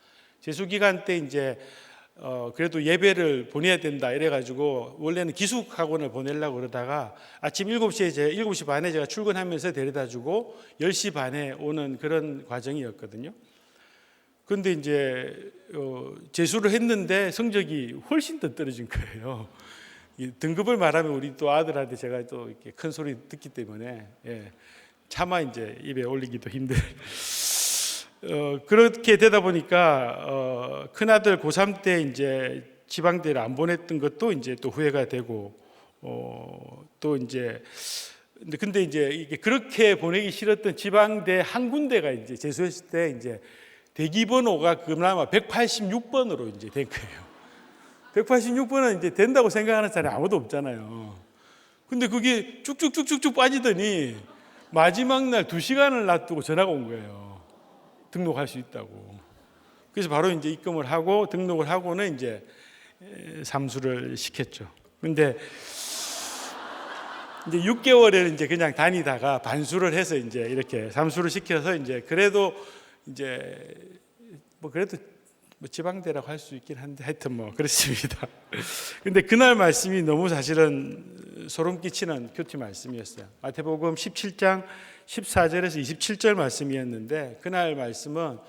재수 기간 때 이제 그래도 예배를 보내야 된다 이래가지고 원래는 기숙학원을 보내려고 그러다가 아침 7시 반에 제가 출근하면서 데려다주고 10시 반에 오는 그런 과정이었거든요. 근데 이제 재수를 했는데 성적이 훨씬 더 떨어진 거예요. 등급을 말하면 우리 또 아들한테 제가 또 이렇게 큰 소리 듣기 때문에 차마 이제 입에 올리기도 힘들. 그렇게 되다 보니까 큰 아들 고3 때 이제 지방대를 안 보냈던 것도 이제 또 후회가 되고 또 이제 근데 이제 이게 그렇게 보내기 싫었던 지방대 한 군데가 이제 재수했을 때 이제 대기번호가 그나마 186번으로 이제 된 거예요. 186번은 이제 된다고 생각하는 사람이 아무도 없잖아요. 근데 그게 쭉쭉쭉쭉쭉 빠지더니 마지막 날 2시간을 놔두고 전화가 온 거예요. 등록할 수 있다고. 그래서 바로 이제 입금을 하고 등록을 하고는 이제 삼수를 시켰죠. 근데 이제 6개월을 이제 그냥 다니다가 반수를 해서 이제 이렇게 삼수를 시켜서 이제 그래도 이제 뭐 그래도 뭐 지방대라고 할 수 있긴 한데 하여튼 뭐 그렇습니다. 근데 그날 말씀이 너무 사실은 소름 끼치는 큐티 말씀이었어요. 마태복음 17장 14절에서 27절 말씀이었는데 그날 말씀은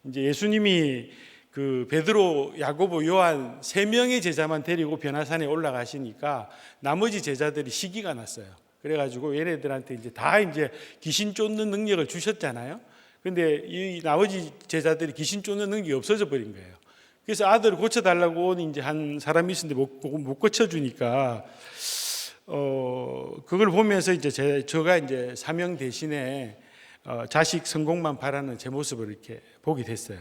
이제 예수님이 그 베드로, 야고보, 요한 3명의 제자만 데리고 변화산에 올라가시니까 나머지 제자들이 시기가 났어요. 그래가지고 얘네들한테 이제 다 이제 귀신 쫓는 능력을 주셨잖아요. 근데 이 나머지 제자들이 귀신 쫓는 능력이 없어져 버린 거예요. 그래서 아들을 고쳐달라고 온 이제 한 사람이 있었는데 못 고쳐주니까 그걸 보면서 이제 제가 이제 사명 대신에 자식 성공만 바라는 제 모습을 이렇게 보게 됐어요.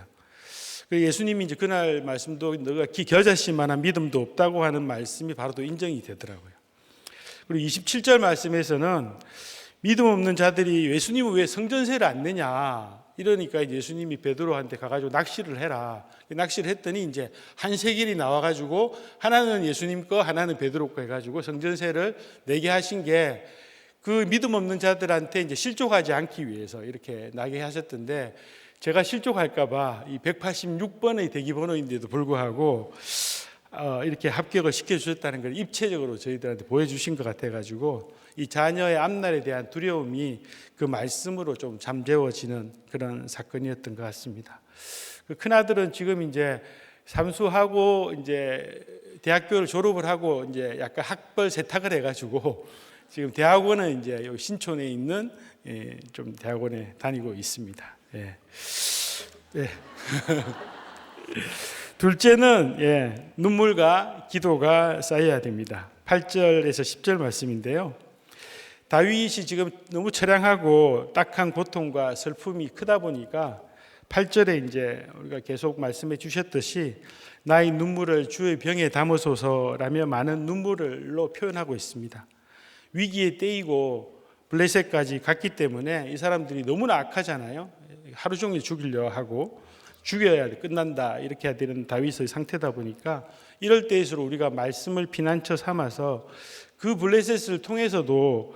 예수님이 이제 그날 말씀도 너가 겨자씨만한 믿음도 없다고 하는 말씀이 바로 또 인정이 되더라고요. 그리고 27절 말씀에서는 믿음 없는 자들이 예수님은 왜 성전세를 안 내냐 이러니까 예수님이 베드로한테 가가지고 낚시를 해라. 낚시를 했더니 이제 한 세겔이 나와가지고 하나는 예수님 거 하나는 베드로 거 해가지고 성전세를 내게 하신 게 그 믿음 없는 자들한테 이제 실족하지 않기 위해서 이렇게 나게 하셨던데 제가 실족할까봐 이 186번의 대기번호인데도 불구하고 이렇게 합격을 시켜주셨다는 걸 입체적으로 저희들한테 보여주신 것 같아가지고 이 자녀의 앞날에 대한 두려움이 그 말씀으로 좀 잠재워지는 그런 사건이었던 것 같습니다. 그 큰아들은 지금 이제 삼수하고 이제 대학교를 졸업을 하고 이제 약간 학벌 세탁을 해가지고 지금 대학원은 이제 여기 신촌에 있는 좀 대학원에 다니고 있습니다. 예. 예. 둘째는 눈물과 기도가 쌓여야 됩니다. 8절에서 10절 말씀인데요. 다윗이 지금 너무 처량하고 딱한 고통과 슬픔이 크다 보니까 8절에 이제 우리가 계속 말씀해 주셨듯이 나의 눈물을 주의 병에 담으소서라며 많은 눈물로 표현하고 있습니다. 위기에 떼이고 블레셋까지 갔기 때문에 이 사람들이 너무나 악하잖아요. 하루 종일 죽이려 하고 죽여야 돼, 끝난다 이렇게 해야 되는 다윗의 상태다 보니까 이럴 때일수록 우리가 말씀을 피난처 삼아서 그 블레셋을 통해서도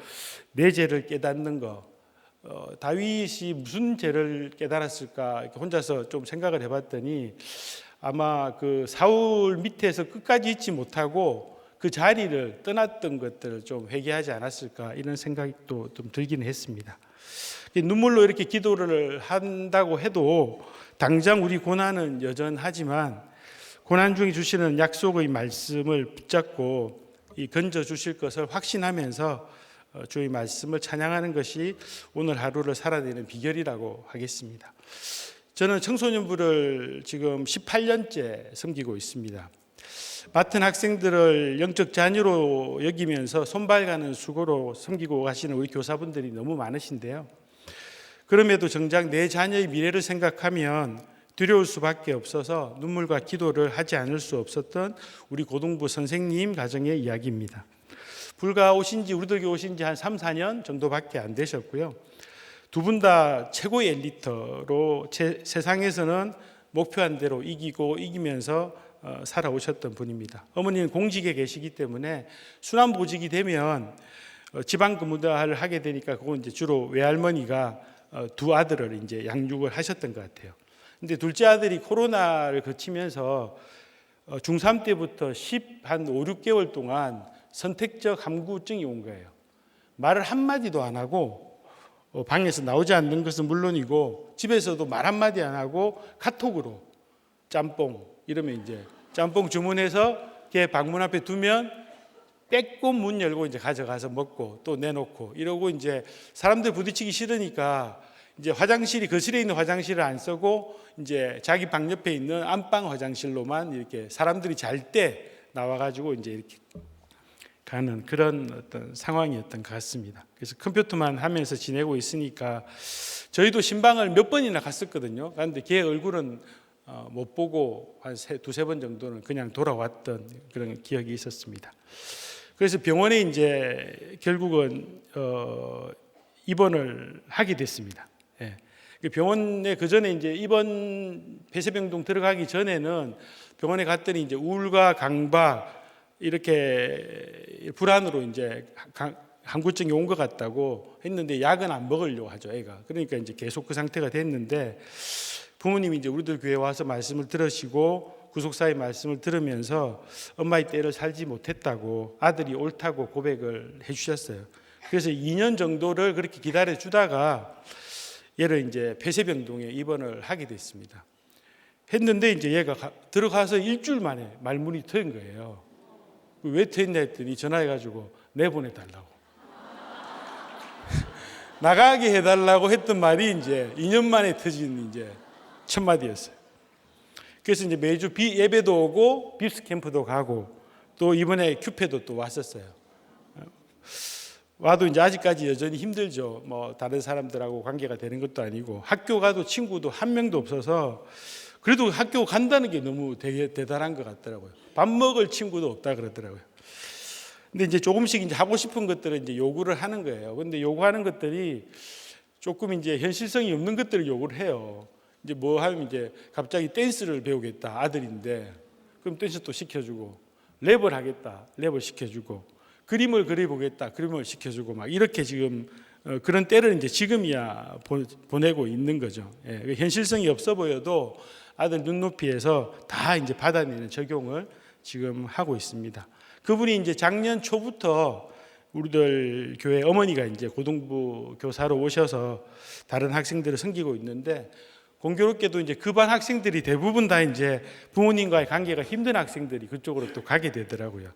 내 죄를 깨닫는 것, 다윗이 무슨 죄를 깨달았을까 이렇게 혼자서 좀 생각을 해봤더니 아마 그 사울 밑에서 끝까지 있지 못하고 그 자리를 떠났던 것들을 좀 회개하지 않았을까 이런 생각도 좀 들긴 했습니다. 눈물로 이렇게 기도를 한다고 해도 당장 우리 고난은 여전하지만 고난 중에 주시는 약속의 말씀을 붙잡고 건져 주실 것을 확신하면서 주의 말씀을 찬양하는 것이 오늘 하루를 살아내는 비결이라고 하겠습니다. 저는 청소년부를 지금 18년째 섬기고 있습니다. 맡은 학생들을 영적 자녀로 여기면서 손발가는 수고로 섬기고 가시는 우리 교사분들이 너무 많으신데요. 그럼에도 정작 내 자녀의 미래를 생각하면 두려울 수밖에 없어서 눈물과 기도를 하지 않을 수 없었던 우리 고등부 선생님 가정의 이야기입니다. 불과 우리들 교회 오신 지 한 3, 4년 정도밖에 안 되셨고요. 두 분 다 최고의 엘리트로 세상에서는 목표한 대로 이기면서 살아오셨던 분입니다. 어머니는 공직에 계시기 때문에 순환보직이 되면 지방 근무를 하게 되니까 그건 이제 주로 외할머니가 두 아들을 이제 양육을 하셨던 것 같아요. 근데 둘째 아들이 코로나를 거치면서 중3 때부터 5, 6개월 동안 선택적 함구증이 온 거예요. 말을 한마디도 안 하고 방에서 나오지 않는 것은 물론이고 집에서도 말 한마디 안 하고 카톡으로 짬뽕 이러면 이제 짬뽕 주문해서 걔 방문 앞에 두면 빼꼼 문 열고 이제 가져가서 먹고 또 내놓고 이러고 이제 사람들 부딪히기 싫으니까 이제 화장실이 거실에 있는 화장실을 안 쓰고 이제 자기 방 옆에 있는 안방 화장실로만 이렇게 사람들이 잘 때 나와가지고 이제 이렇게 가는 그런 어떤 상황이었던 것 같습니다. 그래서 컴퓨터만 하면서 지내고 있으니까 저희도 신방을 몇 번이나 갔었거든요. 그런데 걔 얼굴은 못 보고 한 두세 번 정도는 그냥 돌아왔던 그런 기억이 있었습니다. 그래서 병원에 이제 결국은 입원을 하게 됐습니다. 예. 병원에 그 전에 이제 입원 폐쇄병동 들어가기 전에는 병원에 갔더니 이제 우울과 강박 이렇게 불안으로 이제 항구증이 온 것 같다고 했는데 약은 안 먹으려고 하죠, 애가. 그러니까 이제 계속 그 상태가 됐는데 부모님이 이제 우리들 교회 와서 말씀을 들으시고 구속사의 말씀을 들으면서 엄마의 때를 살지 못했다고 아들이 옳다고 고백을 해주셨어요. 그래서 2년 정도를 그렇게 기다려 주다가 얘를 이제 폐쇄병동에 입원을 하게 됐습니다. 했는데 이제 얘가 들어가서 일주일 만에 말문이 트인 거예요. 왜 트였냐 했더니 전화해가지고 내보내달라고. 나가게 해달라고 했던 말이 이제 2년 만에 터진 이제 첫 마디였어요. 그래서 이제 매주 예배도 오고 빕스 캠프도 가고 또 이번에 큐페도 또 왔었어요. 와도 이제 아직까지 여전히 힘들죠. 뭐 다른 사람들하고 관계가 되는 것도 아니고 학교 가도 친구도 한 명도 없어서 그래도 학교 간다는 게 너무 되게 대단한 것 같더라고요. 밥 먹을 친구도 없다 그러더라고요. 근데 이제 조금씩 이제 하고 싶은 것들을 이제 요구를 하는 거예요. 근데 요구하는 것들이 조금 이제 현실성이 없는 것들을 요구를 해요. 이제 뭐 하면 이제 갑자기 댄스를 배우겠다 아들인데 그럼 댄스 또 시켜주고 랩을 하겠다 랩을 시켜주고 그림을 그려보겠다 그림을 시켜주고 막 이렇게 지금 그런 때를 이제 지금이야 보내고 있는 거죠. 예, 현실성이 없어 보여도 아들 눈높이에서 다 이제 받아내는 적용을 지금 하고 있습니다. 그분이 이제 작년 초부터 우리들 교회 어머니가 이제 고등부 교사로 오셔서 다른 학생들을 섬기고 있는데 공교롭게도 이제 그 반 학생들이 대부분 다 이제 부모님과의 관계가 힘든 학생들이 그쪽으로 또 가게 되더라고요.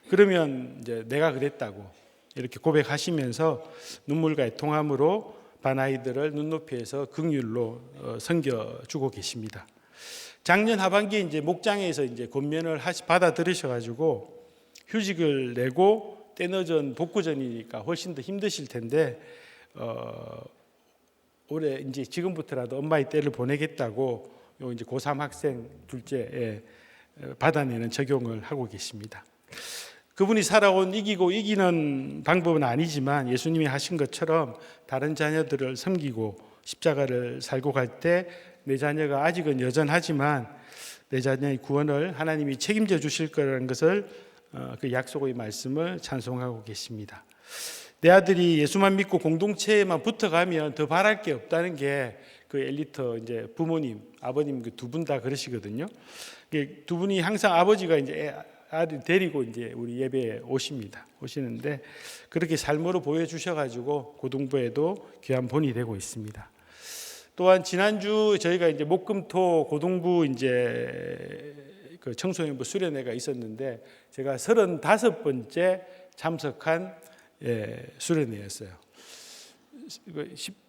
그러면 이제 내가 그랬다고 이렇게 고백하시면서 눈물과 애통함으로 반 아이들을 눈높이에서 긍휼로 섬겨주고 계십니다. 작년 하반기에 이제 목장에서 이제 권면을 받아 들으셔가지고 휴직을 내고 때늦은 복구전이니까 훨씬 더 힘드실 텐데 올해 이제 지금부터라도 엄마의 때를 보내겠다고 요 이제 고3 학생 둘째에 받아내는 적용을 하고 계십니다. 그분이 살아온 이기고 이기는 방법은 아니지만 예수님이 하신 것처럼 다른 자녀들을 섬기고 십자가를 살고 갈 때 내 자녀가 아직은 여전하지만 내 자녀의 구원을 하나님이 책임져 주실 거라는 것을 그 약속의 말씀을 찬송하고 계십니다. 내 아들이 예수만 믿고 공동체에만 붙어가면 더 바랄 게 없다는 게 그 엘리트 이제 부모님, 아버님 그 두 분 다 그러시거든요. 두 분이 항상 아버지가 이제 아들 데리고 이제 우리 예배에 오시는데 그렇게 삶으로 보여주셔가지고 고등부에도 귀한 본이 되고 있습니다. 또한 지난주 저희가 이제 목금토 고등부 이제 그 청소년부 수련회가 있었는데 제가 35번째 참석한 수련회였어요.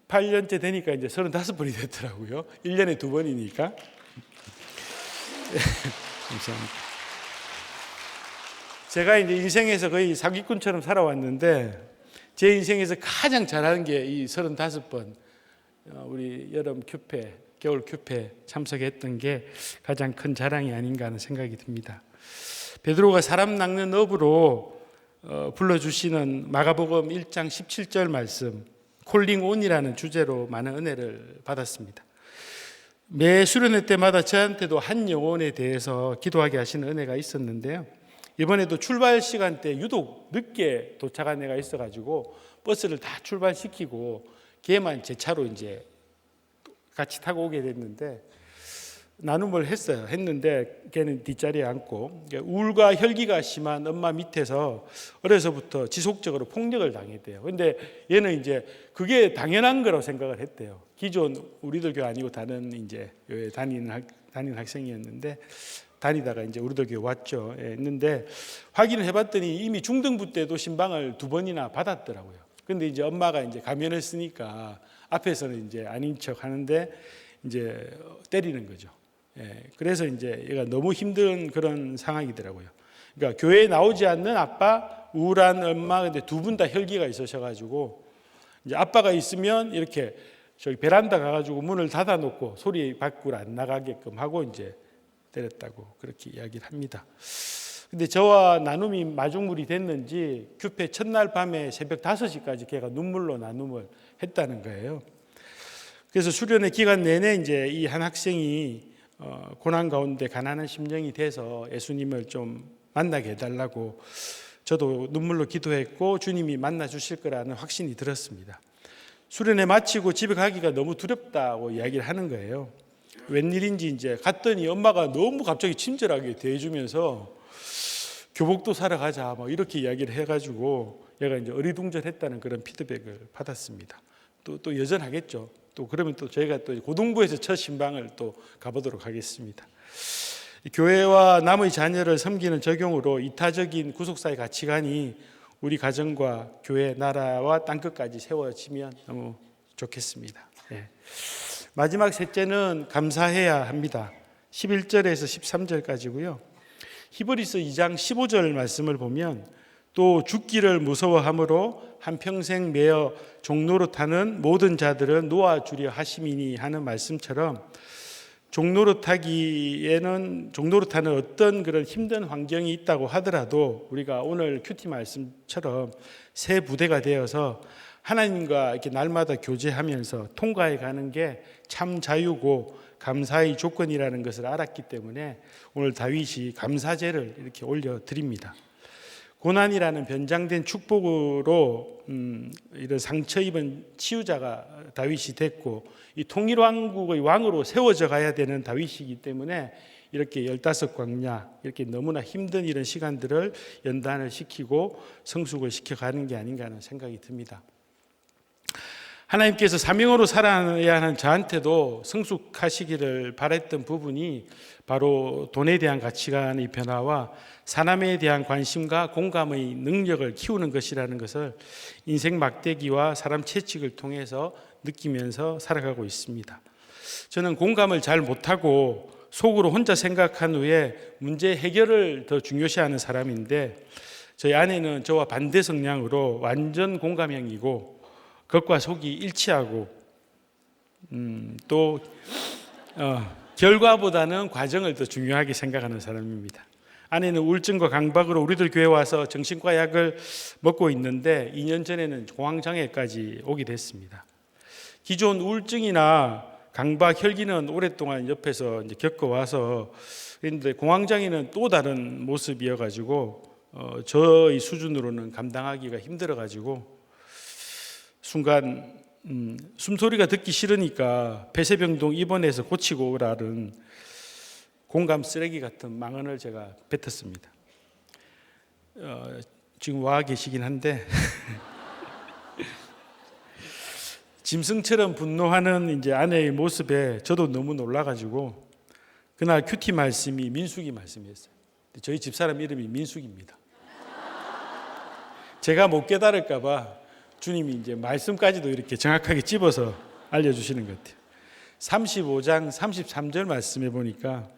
18년째 되니까 이제 35번이 됐더라고요. 1년에 2번이니까. 감사합니다. 제가 이제 인생에서 거의 사기꾼처럼 살아왔는데 제 인생에서 가장 잘하는 게 이 35번 우리 여름 큐페, 겨울 큐페 참석했던 게 가장 큰 자랑이 아닌가 하는 생각이 듭니다. 베드로가 사람 낚는 어부로 불러주시는 마가복음 1장 17절 말씀 콜링 온이라는 주제로 많은 은혜를 받았습니다. 매 수련회 때마다 저한테도 한 영혼에 대해서 기도하게 하시는 은혜가 있었는데요. 이번에도 출발 시간대 유독 늦게 도착한 애가 있어가지고 버스를 다 출발시키고 걔만 제 차로 이제 같이 타고 오게 됐는데 나눔을 했는데 걔는 뒷자리에 앉고 우울과 혈기가 심한 엄마 밑에서 어려서부터 지속적으로 폭력을 당했대요. 근데 얘는 이제 그게 당연한 거라고 생각을 했대요. 기존 우리들 교회 아니고 다른 이제 교회 다니는 학생이었는데 다니다가 이제 우리들 교회 왔죠. 했는데 확인을 해봤더니 이미 중등부 때도 신방을 2번이나 받았더라고요. 근데 이제 엄마가 이제 가면을 쓰니까 앞에서는 이제 아닌 척 하는데 이제 때리는 거죠. 그래서 이제 얘가 너무 힘든 그런 상황이더라고요. 그러니까 교회에 나오지 않는 아빠, 우울한 엄마, 근데 두 분 다 혈기가 있으셔가지고 이제 아빠가 있으면 이렇게 저기 베란다 가가지고 문을 닫아놓고 소리 밖으로 안 나가게끔 하고 이제 때렸다고 그렇게 이야기를 합니다. 근데 저와 나눔이 마중물이 됐는지 큐페 첫날 밤에 새벽 5시까지 걔가 눈물로 나눔을 했다는 거예요. 그래서 수련회 기간 내내 이제 이 한 학생이 고난 가운데 가난한 심령이 돼서 예수님을 좀 만나게 해달라고 저도 눈물로 기도했고 주님이 만나 주실 거라는 확신이 들었습니다. 수련회 마치고 집에 가기가 너무 두렵다고 이야기를 하는 거예요. 웬일인지 이제 갔더니 엄마가 너무 갑자기 친절하게 대해주면서 교복도 사러 가자 뭐 이렇게 이야기를 해가지고 얘가 이제 어리둥절했다는 그런 피드백을 받았습니다. 또 여전하겠죠. 또 그러면 또 저희가 또 고등부에서 첫 신방을 또 가보도록 하겠습니다. 교회와 남의 자녀를 섬기는 적용으로 이타적인 구속사의 가치관이 우리 가정과 교회, 나라와 땅끝까지 세워지면 너무 좋겠습니다. 마지막 셋째는 감사해야 합니다. 11절에서 13절까지고요. 히브리서 2장 15절 말씀을 보면 또 죽기를 무서워함으로 한평생 매어 종노릇하는 모든 자들은 놓아주려 하심이니 하는 말씀처럼 종노릇하는 어떤 그런 힘든 환경이 있다고 하더라도 우리가 오늘 큐티 말씀처럼 새 부대가 되어서 하나님과 이렇게 날마다 교제하면서 통과해 가는 게 참 자유고 감사의 조건이라는 것을 알았기 때문에 오늘 다윗이 감사제를 이렇게 올려드립니다. 고난이라는 변장된 축복으로 이런 상처 입은 치유자가 다윗이 됐고 이 통일왕국의 왕으로 세워져 가야 되는 다윗이기 때문에 이렇게 15광야 이렇게 너무나 힘든 이런 시간들을 연단을 시키고 성숙을 시켜가는 게 아닌가 하는 생각이 듭니다. 하나님께서 사명으로 살아야 하는 저한테도 성숙하시기를 바랬던 부분이 바로 돈에 대한 가치관의 변화와 사람에 대한 관심과 공감의 능력을 키우는 것이라는 것을 인생 막대기와 사람 채찍을 통해서 느끼면서 살아가고 있습니다. 저는 공감을 잘 못하고 속으로 혼자 생각한 후에 문제 해결을 더 중요시하는 사람인데 저희 아내는 저와 반대 성향으로 완전 공감형이고 겉과 속이 일치하고 또 결과보다는 과정을 더 중요하게 생각하는 사람입니다. 아내는 우울증과 강박으로 우리들 교회 와서 정신과 약을 먹고 있는데 2년 전에는 공황장애까지 오게 됐습니다. 기존 우울증이나 강박, 혈기는 오랫동안 옆에서 이제 겪어와서 그런데 공황장애는 또 다른 모습이어가지고 저희 수준으로는 감당하기가 힘들어가지고 순간 숨소리가 듣기 싫으니까 폐쇄병동 입원해서 고치고 오라는 공감 쓰레기 같은 망언을 제가 뱉었습니다. 지금 와 계시긴 한데 짐승처럼 분노하는 이제 아내의 모습에 저도 너무 놀라가지고 그날 큐티 말씀이 민수기 말씀이었어요. 저희 집사람 이름이 민수기입니다. 제가 못 깨달을까봐 주님이 이제 말씀까지도 이렇게 정확하게 집어서 알려주시는 것 같아요. 35장 33절 말씀해 보니까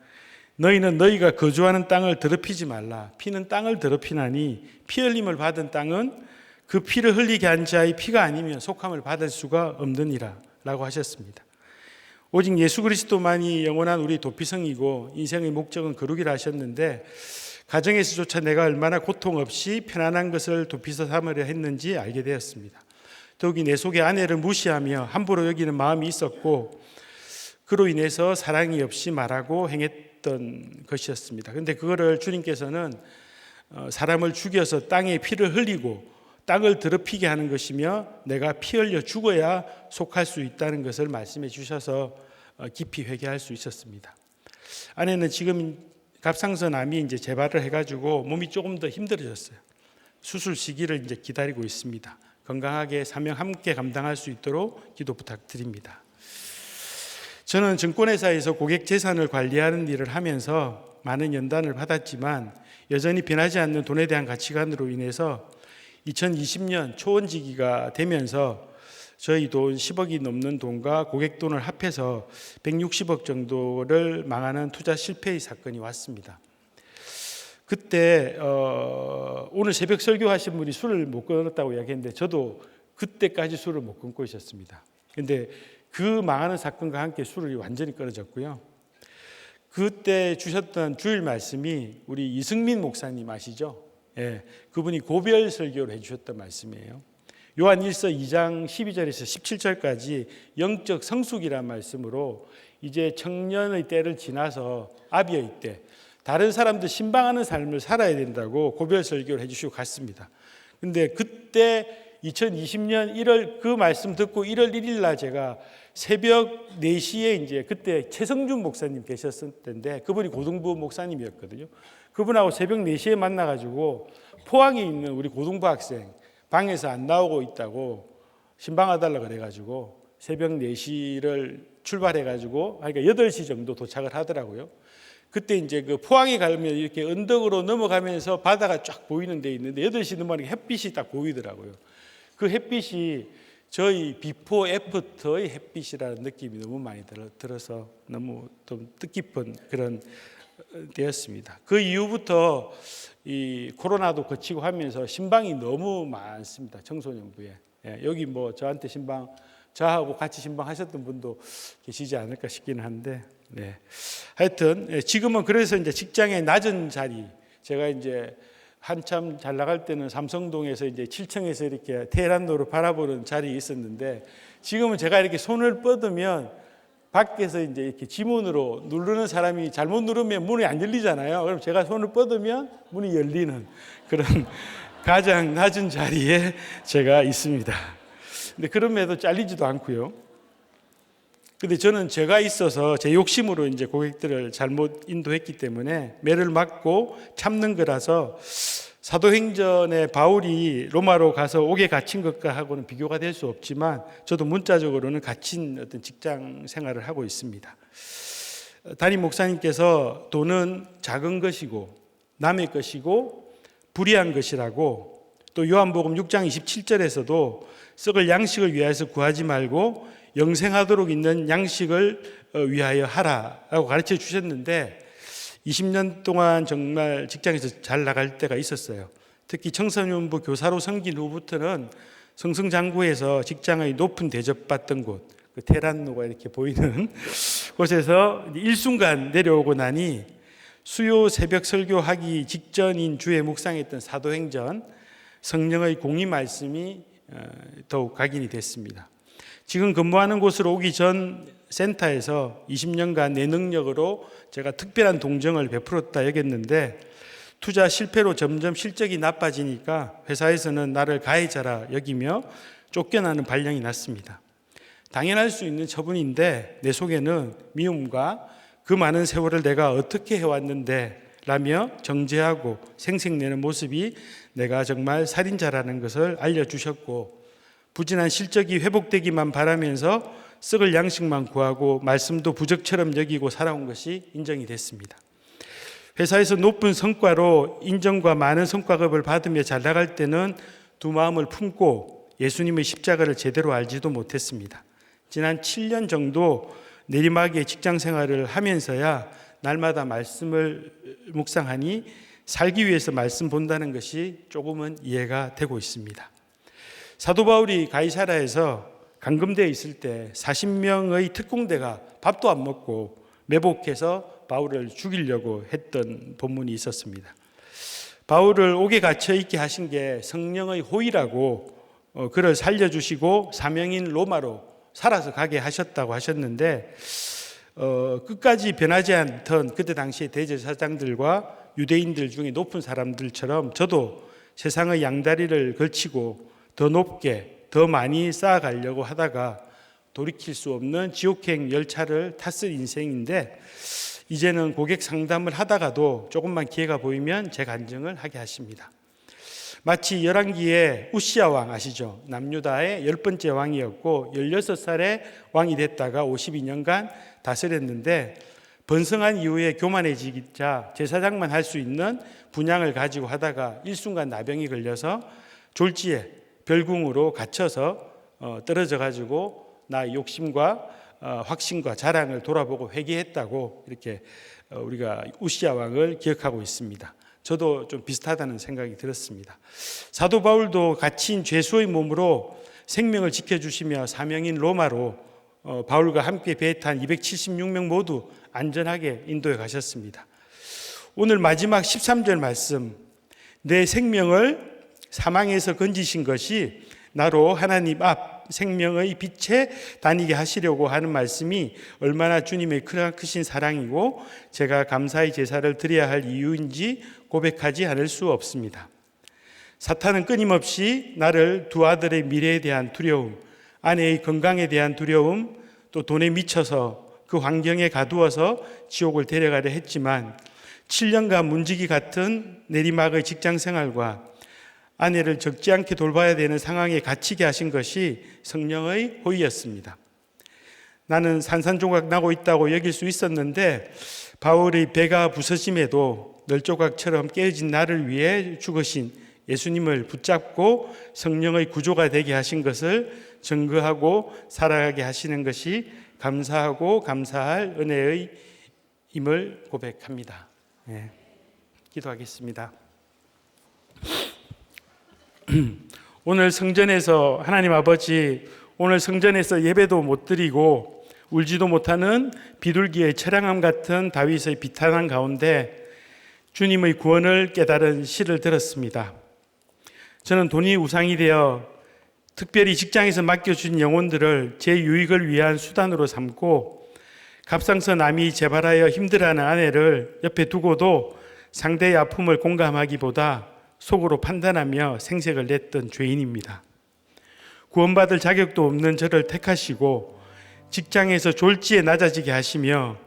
너희는 너희가 거주하는 땅을 더럽히지 말라. 피는 땅을 더럽히나니 피 흘림을 받은 땅은 그 피를 흘리게 한 자의 피가 아니면 속함을 받을 수가 없느니라 라고 하셨습니다. 오직 예수 그리스도만이 영원한 우리 도피성이고 인생의 목적은 거룩이라 하셨는데 가정에서조차 내가 얼마나 고통 없이 편안한 것을 도피서 삼으려 했는지 알게 되었습니다. 더욱이 내 속에 아내를 무시하며 함부로 여기는 마음이 있었고 그로 인해서 사랑이 없이 말하고 행했던 것이었습니다. 그런데 그거를 주님께서는 사람을 죽여서 땅에 피를 흘리고 땅을 더럽히게 하는 것이며 내가 피 흘려 죽어야 속할 수 있다는 것을 말씀해 주셔서 깊이 회개할 수 있었습니다. 아내는 지금 갑상선암이 이제 재발을 해가지고 몸이 조금 더 힘들어졌어요. 수술 시기를 이제 기다리고 있습니다. 건강하게 사명 함께 감당할 수 있도록 기도 부탁드립니다. 저는 증권회사에서 고객 재산을 관리하는 일을 하면서 많은 연단을 받았지만 여전히 변하지 않는 돈에 대한 가치관으로 인해서 2020년 초원지기가 되면서 저희 돈 10억이 넘는 돈과 고객 돈을 합해서 160억 정도를 망하는 투자 실패의 사건이 왔습니다. 그때 오늘 새벽 설교하신 분이 술을 못 끊었다고 이야기했는데 저도 그때까지 술을 못 끊고 있었습니다. 그런데 그 망하는 사건과 함께 술이 완전히 끊어졌고요. 그때 주셨던 주일 말씀이 우리 이승민 목사님 아시죠? 예, 그분이 고별 설교를 해주셨던 말씀이에요. 요한 1서 2장 12절에서 17절까지 영적 성숙이라는 말씀으로 이제 청년의 때를 지나서 아비의 때 다른 사람들 신방하는 삶을 살아야 된다고 고별 설교를 해주시고 갔습니다. 근데 그때 2020년 1월 그 말씀 듣고 1월 1일 날 제가 새벽 4시에 이제 그때 최성준 목사님 계셨을 때인데 그분이 고등부 목사님이었거든요. 그분하고 새벽 4시에 만나가지고 포항에 있는 우리 고등부 학생 방에서 안 나오고 있다고 신방해달라고 그래가지고 새벽 4시를 출발해가지고 그러니까 8시 정도 도착을 하더라고요. 그때 이제 그 포항에 가면 이렇게 언덕으로 넘어가면서 바다가 쫙 보이는 데 있는데 8시 넘어가니까 햇빛이 딱 보이더라고요. 그 햇빛이 저희 비포 애프터의 햇빛이라는 느낌이 너무 많이 들어서 너무 좀 뜻깊은 그런 때였습니다. 그 이후부터 이 코로나도 거치고 하면서 신방이 너무 많습니다. 청소년부에. 여기 뭐 저한테 신방, 저하고 같이 신방하셨던 분도 계시지 않을까 싶기는 한데, 네. 하여튼 지금은 그래서 이제 직장의 낮은 자리, 제가 이제 한참 잘 나갈 때는 삼성동에서 이제 7층에서 이렇게 테헤란로를 바라보는 자리에 있었는데 지금은 제가 이렇게 손을 뻗으면 밖에서 이제 이렇게 지문으로 누르는 사람이 잘못 누르면 문이 안 열리잖아요. 그럼 제가 손을 뻗으면 문이 열리는 그런 가장 낮은 자리에 제가 있습니다. 근데 그럼에도 잘리지도 않고요. 근데 저는 제가 있어서 제 욕심으로 이제 고객들을 잘못 인도했기 때문에 매를 맞고 참는 거라서 사도행전에 바울이 로마로 가서 옥에 갇힌 것과 하고는 비교가 될 수 없지만 저도 문자적으로는 갇힌 어떤 직장 생활을 하고 있습니다. 담임 목사님께서 돈은 작은 것이고 남의 것이고 불의한 것이라고 또 요한복음 6장 27절에서도 썩을 양식을 위하여서 구하지 말고 영생하도록 있는 양식을 위하여 하라라고 가르쳐 주셨는데 20년 동안 정말 직장에서 잘 나갈 때가 있었어요. 특히 청소년부 교사로 섬긴 후부터는 성승장구에서 직장의 높은 대접받던 곳, 그 테란노가 이렇게 보이는 곳에서 일순간 내려오고 나니 수요 새벽 설교하기 직전인 주에 묵상했던 사도행전 성령의 공의 말씀이 더욱 각인이 됐습니다. 지금 근무하는 곳으로 오기 전 센터에서 20년간 내 능력으로 제가 특별한 동정을 베풀었다 여겼는데 투자 실패로 점점 실적이 나빠지니까 회사에서는 나를 가해자라 여기며 쫓겨나는 발령이 났습니다. 당연할 수 있는 처분인데 내 속에는 미움과 그 많은 세월을 내가 어떻게 해왔는데 라며 정죄하고 생색내는 모습이 내가 정말 살인자라는 것을 알려주셨고 부진한 실적이 회복되기만 바라면서 썩을 양식만 구하고 말씀도 부적처럼 여기고 살아온 것이 인정이 됐습니다. 회사에서 높은 성과로 인정과 많은 성과급을 받으며 잘 나갈 때는 두 마음을 품고 예수님의 십자가를 제대로 알지도 못했습니다. 지난 7년 정도 내리막의 직장 생활을 하면서야 날마다 말씀을 묵상하니 살기 위해서 말씀 본다는 것이 조금은 이해가 되고 있습니다. 사도 바울이 가이사라에서 감금되어 있을 때 40명의 특공대가 밥도 안 먹고 매복해서 바울을 죽이려고 했던 본문이 있었습니다. 바울을 옥에 갇혀 있게 하신 게 성령의 호의라고 그를 살려주시고 사명인 로마로 살아서 가게 하셨다고 하셨는데 끝까지 변하지 않던 그때 당시의 대제사장들과 유대인들 중에 높은 사람들처럼 저도 세상의 양다리를 걸치고 더 높게 더 많이 쌓아가려고 하다가 돌이킬 수 없는 지옥행 열차를 탔을 인생인데 이제는 고객 상담을 하다가도 조금만 기회가 보이면 제 간증을 하게 하십니다. 마치 열왕기의 우시야 왕 아시죠? 남유다의 10번째 왕이었고 16살에 왕이 됐다가 52년간 다스렸는데 번성한 이후에 교만해지자 제사장만 할 수 있는 분양을 가지고 하다가 일순간 나병이 걸려서 졸지에 별궁으로 갇혀서 떨어져 가지고 나의 욕심과 확신과 자랑을 돌아보고 회개했다고 이렇게 우리가 우시야 왕을 기억하고 있습니다. 저도 좀 비슷하다는 생각이 들었습니다. 사도 바울도 갇힌 죄수의 몸으로 생명을 지켜주시며 사명인 로마로 바울과 함께 배에 탄 276명 모두 안전하게 인도에 가셨습니다. 오늘 마지막 13절 말씀, 내 생명을 사망에서 건지신 것이 나로 하나님 앞 생명의 빛에 다니게 하시려고 하는 말씀이 얼마나 주님의 크신 사랑이고 제가 감사의 제사를 드려야 할 이유인지 고백하지 않을 수 없습니다. 사탄은 끊임없이 나를 두 아들의 미래에 대한 두려움, 아내의 건강에 대한 두려움, 또 돈에 미쳐서 그 환경에 가두어서 지옥을 데려가려 했지만 7년간 문지기 같은 내리막의 직장 생활과 아내를 적지 않게 돌봐야 되는 상황에 갇히게 하신 것이 성령의 호의였습니다. 나는 산산조각 나고 있다고 여길 수 있었는데 바울의 배가 부서짐에도 널조각처럼 깨어진 나를 위해 죽으신 예수님을 붙잡고 성령의 구조가 되게 하신 것을 증거하고 살아가게 하시는 것이 감사하고 감사할 은혜의 임을 고백합니다. 네. 기도하겠습니다. 오늘 성전에서 하나님 아버지, 오늘 성전에서 예배도 못 드리고 울지도 못하는 비둘기의 처량함 같은 다윗의 비탄한 가운데 주님의 구원을 깨달은 시를 들었습니다. 저는 돈이 우상이 되어 특별히 직장에서 맡겨준 영혼들을 제 유익을 위한 수단으로 삼고 갑상선 암이 재발하여 힘들어하는 아내를 옆에 두고도 상대의 아픔을 공감하기보다 속으로 판단하며 생색을 냈던 죄인입니다. 구원받을 자격도 없는 저를 택하시고 직장에서 졸지에 낮아지게 하시며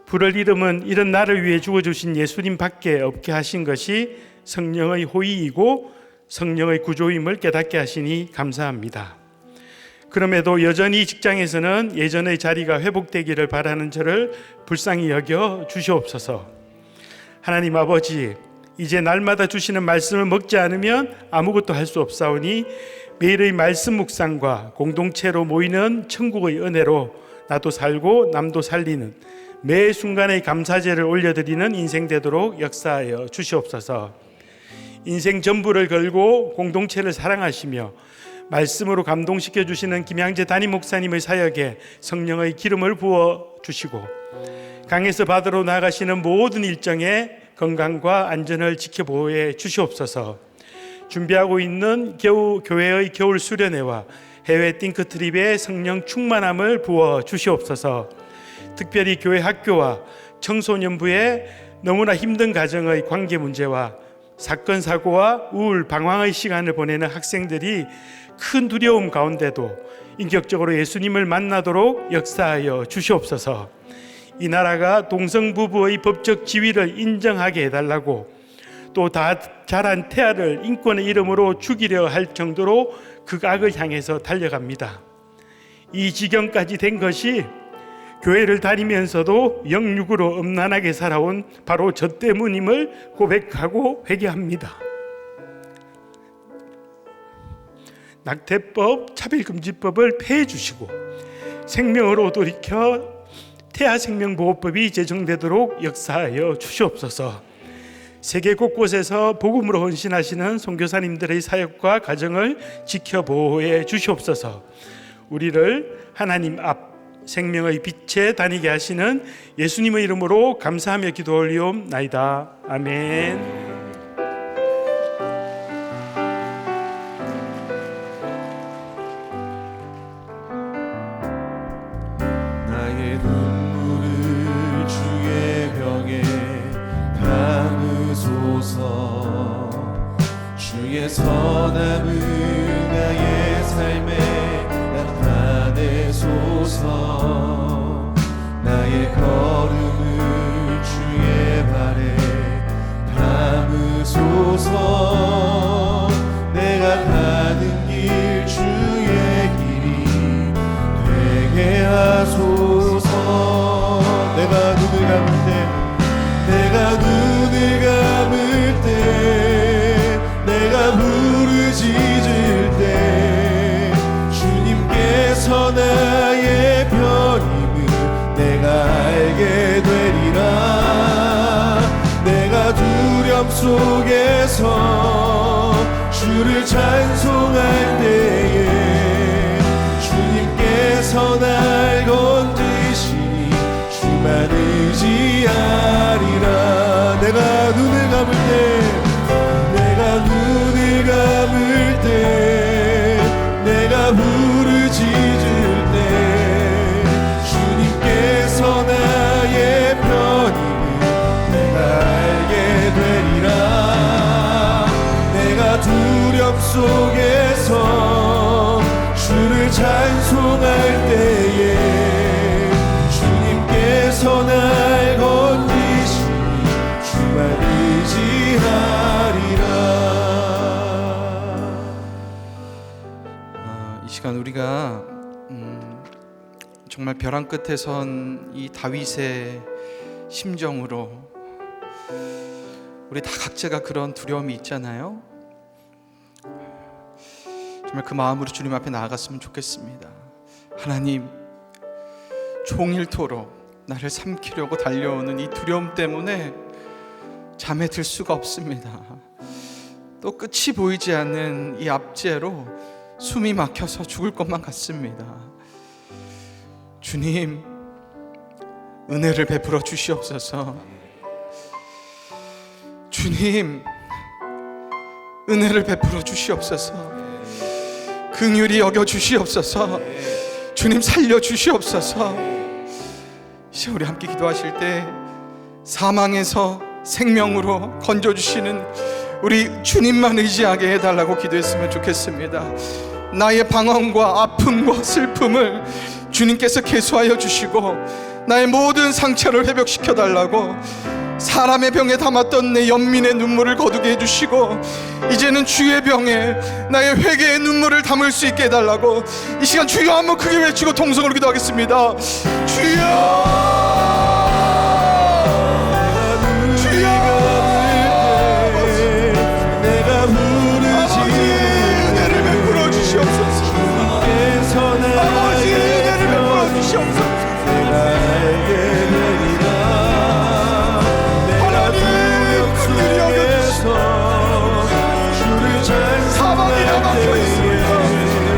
부를 이름은 이런 나를 위해 죽어주신 예수님 밖에 없게 하신 것이 성령의 호의이고 성령의 구조임을 깨닫게 하시니 감사합니다. 그럼에도 여전히 직장에서는 예전의 자리가 회복되기를 바라는 저를 불쌍히 여겨 주시옵소서. 하나님 아버지, 이제 날마다 주시는 말씀을 먹지 않으면 아무것도 할 수 없사오니 매일의 말씀 묵상과 공동체로 모이는 천국의 은혜로 나도 살고 남도 살리는 매 순간의 감사제를 올려드리는 인생 되도록 역사하여 주시옵소서. 인생 전부를 걸고 공동체를 사랑하시며 말씀으로 감동시켜 주시는 김양재 담임 목사님의 사역에 성령의 기름을 부어 주시고, 강에서 바다로 나가시는 모든 일정에 건강과 안전을 지켜보호해 주시옵소서. 준비하고 있는 교회의 겨울 수련회와 해외 띵크트립에 성령 충만함을 부어 주시옵소서. 특별히 교회 학교와 청소년부의 너무나 힘든 가정의 관계 문제와 사건 사고와 우울 방황의 시간을 보내는 학생들이 큰 두려움 가운데도 인격적으로 예수님을 만나도록 역사하여 주시옵소서. 이 나라가 동성 부부의 법적 지위를 인정하게 해달라고, 또 다 자란 태아를 인권의 이름으로 죽이려 할 정도로 극악을 향해서 달려갑니다. 이 지경까지 된 것이 교회를 다니면서도 영육으로 음란하게 살아온 바로 저 때문임을 고백하고 회개합니다. 낙태법, 차별금지법을 폐해 주시고 생명으로 돌이켜 태아생명보호법이 제정되도록 역사하여 주시옵소서. 세계 곳곳에서 복음으로 헌신하시는 선교사님들의 사역과 가정을 지켜보호해 주시옵소서. 우리를 하나님 앞 생명의 빛에 다니게 하시는 예수님의 이름으로 감사하며 기도 올리옵나이다. 아멘. 나의 눈물을 주의 병에 담으소서. 주의 선함을 나의 삶에 나타내소서. 나의 걸음을 주의 발에 담으소서. 내가 가는 길 주의 길이 되게 하소서. 내가 눈을 감을 때 내가 부르짖을 때 주님께서 나의 편임을 내가 알게 되리라. 내가 두려움 속에서 주를 찬송할 때에 주님께서 날 건지시니 주만 의지하리라. 내가 눈을 감을 때 내가 부르짖을 때 주님께서 나의 편임을 내가 알게 되리라. 내가 두려움 속에서 주를 찬송할 때에 주님께서 날 건지시니 주만 의지하리라. 이 시간 우리가 정말 벼랑 끝에 선 이 다윗의 심정으로, 우리 다 각자가 그런 두려움이 있잖아요. 정말 그 마음으로 주님 앞에 나아갔으면 좋겠습니다. 하나님, 종일토록 나를 삼키려고 달려오는 이 두려움 때문에 잠에 들 수가 없습니다. 또 끝이 보이지 않는 이 압제로 숨이 막혀서 죽을 것만 같습니다. 주님, 은혜를 베풀어 주시옵소서. 주님, 은혜를 베풀어 주시옵소서. 긍휼히 여겨 주시옵소서. 주님, 살려 주시옵소서. 이제 우리 함께 기도하실 때 사망에서 생명으로 건져 주시는 우리 주님만 의지하게 해달라고 기도했으면 좋겠습니다. 나의 방황과 아픔과 슬픔을 주님께서 계수하여 주시고 나의 모든 상처를 회복시켜 달라고, 사람의 병에 담았던 내 연민의 눈물을 거두게 해주시고 이제는 주의 병에 나의 회개의 눈물을 담을 수 있게 해달라고 이 시간 주여 한번 크게 외치고 통성으로 기도하겠습니다. 주여! 사망이나 막혀 있습니다.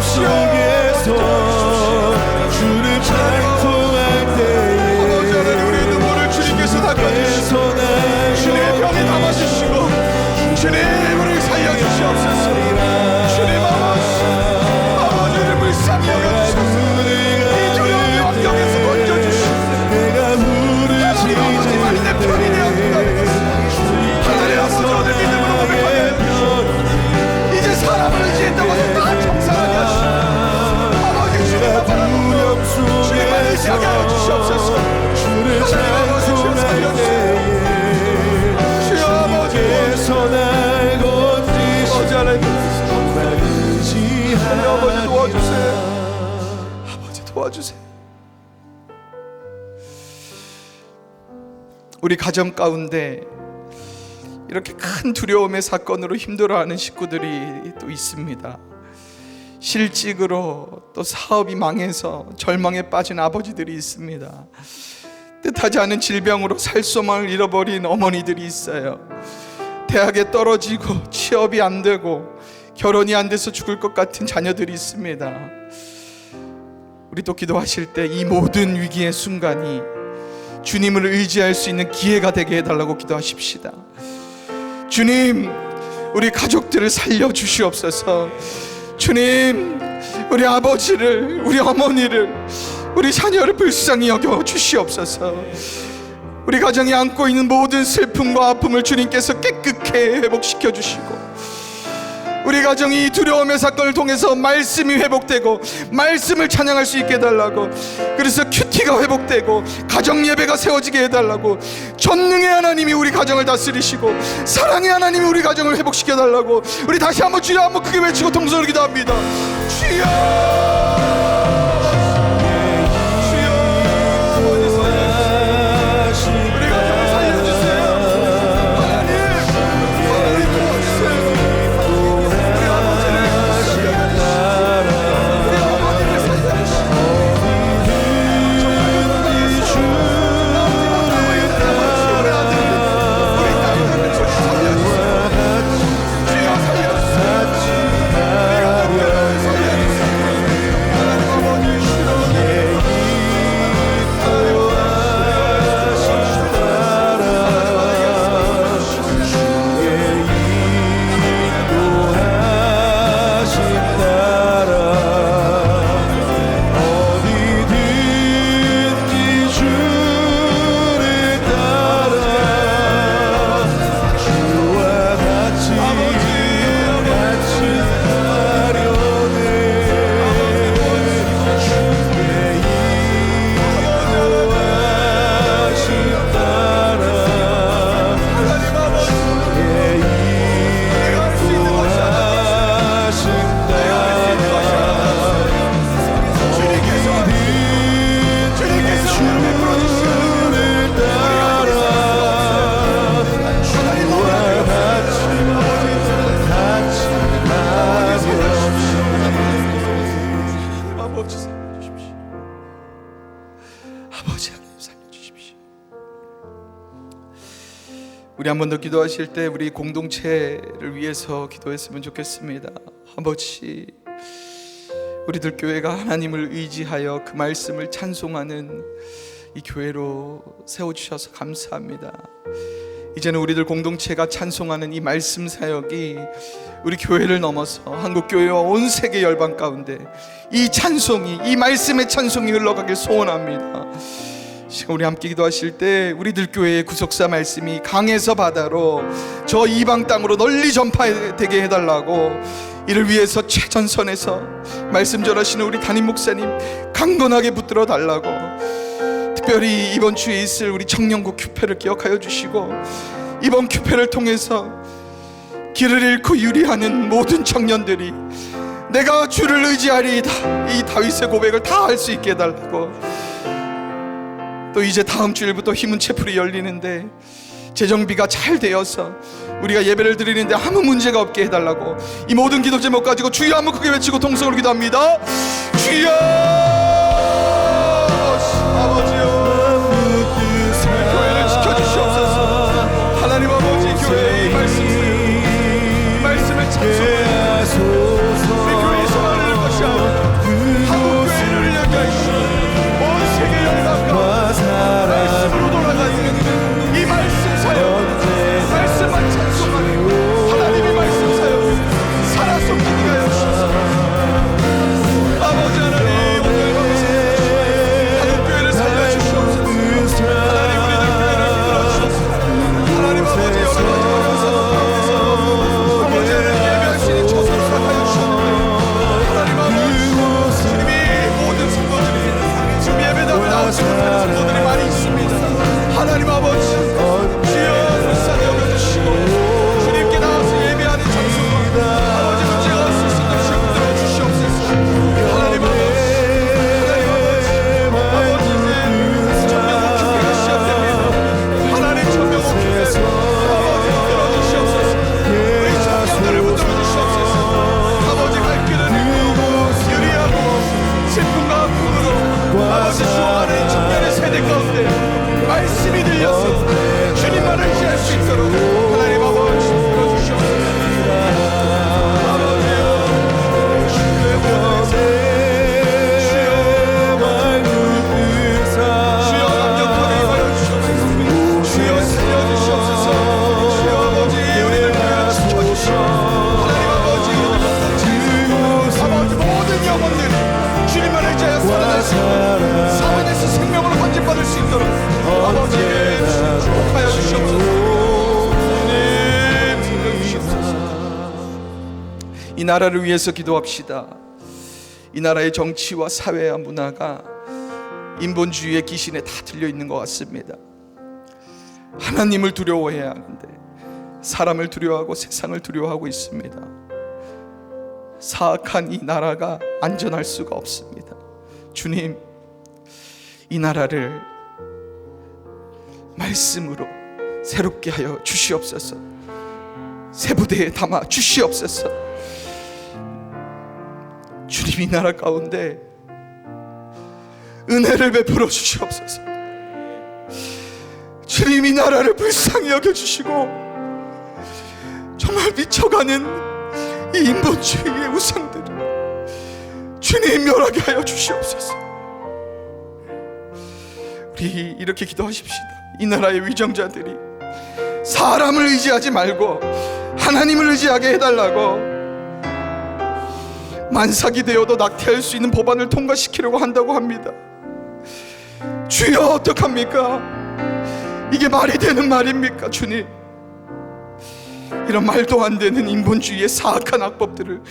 속에서 주를 찬송할 때에 우리의 눈물을 주님께서 닦아주시고 주님의 병에 담아주시고 주님 우리를 살려주시옵소서. 주님 아버지를 불쌍히 여겨주셔서 이 두려움의 환경에서 건져주시고 내가 하나님 아버지만이 내 편이 되었다는 것을 하나님 아버지 오늘 믿음으로 고백하며 이제 사람을 의지했다고 해서 다 정상하게 하시고 아버지 주님 앞으로 주님만 의지하게 하여 주시옵소서. 주를 찬송할 때에 주여 아버지 주께서 날 건지시고 정말 의지하라. 아버지 도와주세요. 아버지 도와주세요. 우리 가정 가운데 이렇게 큰 두려움의 사건으로 힘들어하는 식구들이 또 있습니다. 실직으로 또 사업이 망해서 절망에 빠진 아버지들이 있습니다. 뜻하지 않은 질병으로 살소망을 잃어버린 어머니들이 있어요. 대학에 떨어지고 취업이 안 되고 결혼이 안 돼서 죽을 것 같은 자녀들이 있습니다. 우리 또 기도하실 때 이 모든 위기의 순간이 주님을 의지할 수 있는 기회가 되게 해달라고 기도하십시다. 주님, 우리 가족들을 살려주시옵소서. 주님, 우리 아버지를, 우리 어머니를, 우리 자녀를 불쌍히 여겨주시옵소서. 우리 가정이 안고 있는 모든 슬픔과 아픔을 주님께서 깨끗하게 회복시켜 주시고 우리 가정이 두려움의 사건을 통해서 말씀이 회복되고 말씀을 찬양할 수 있게 해달라고, 그래서 큐티가 회복되고 가정 예배가 세워지게 해달라고, 전능의 하나님이 우리 가정을 다스리시고 사랑의 하나님이 우리 가정을 회복시켜 달라고 우리 다시 한번 주여 한번 크게 외치고 통성으로 기도합니다. 주여, 우리 가정을 살려주세요. 하나님 도와주세요. 우리 아버지를 우리 어머니를 살려주시고 우리 아들을 우리 딸들을 주님 살려주세요. 주여 살려주세요. 우리 아버지를 살려주세요. 하나님 아버지 우리 한 번 더 기도하실 때 우리 공동체를 위해서 기도했으면 좋겠습니다. 아버지, 우리들 교회가 하나님을 의지하여 그 말씀을 찬송하는 이 교회로 세워주셔서 감사합니다. 이제는 우리들 공동체가 찬송하는 이 말씀 사역이 우리 교회를 넘어서 한국교회와 온 세계 열방 가운데 이 찬송이, 이 말씀의 찬송이 흘러가길 소원합니다. 지금 우리 함께 기도하실 때 우리들 교회의 구속사 말씀이 강에서 바다로 저 이방 땅으로 널리 전파되게 해달라고, 이를 위해서 최전선에서 말씀 전하시는 우리 담임 목사님 강건하게 붙들어 달라고, 특별히 이번 주에 있을 우리 청년국 큐페를 기억하여 주시고 이번 큐페를 통해서 길을 잃고 유리하는 모든 청년들이 내가 주를 의지하리이다, 이 다윗의 고백을 다 할 수 있게 해달라고, 또 이제 다음 주일부터 힘은 채플이 열리는데 재정비가 잘 되어서 우리가 예배를 드리는데 아무 문제가 없게 해달라고, 이 모든 기도 제목 가지고 주여 한번 크게 외치고 통성으로 기도합니다. 주여, 아버지요, 교회를 지켜주시옵소서. 하나님 아버지, 교회의 말씀을 찬송하여 우리 교회의 소원을 것이 아버지 아버지 주어가는 청년의 세대 가운데 말씀이 들려서 주님만을 의지할 수 있도록 하나님 아버지 불러주시옵소서. 사망에서 생명으로 건진받을 수 있도록 아버지께 축복하여 주시옵소서. 이 나라를 위해서 기도합시다. 이 나라의 정치와 사회와 문화가 인본주의의 기신에 다 들려있는 것 같습니다. 하나님을 두려워해야 하는데 사람을 두려워하고 세상을 두려워하고 있습니다. 사악한 이 나라가 안전할 수가 없습니다. 주님, 이 나라를 말씀으로 새롭게 하여 주시옵소서. 새 부대에 담아 주시옵소서. 주님, 이 나라 가운데 은혜를 베풀어 주시옵소서. 주님, 이 나라를 불쌍히 여겨주시고 정말 미쳐가는 이 인본주의의 우상들을 주님 멸하게 하여 주시옵소서. 우리 이렇게 기도하십시다. 이 나라의 위정자들이 사람을 의지하지 말고 하나님을 의지하게 해달라고, 만삭이 되어도 낙태할 수 있는 법안을 통과시키려고 한다고 합니다. 주여, 어떡합니까? 이게 말이 되는 말입니까? 주님, 이런 말도 안 되는 인본주의의 사악한 악법들을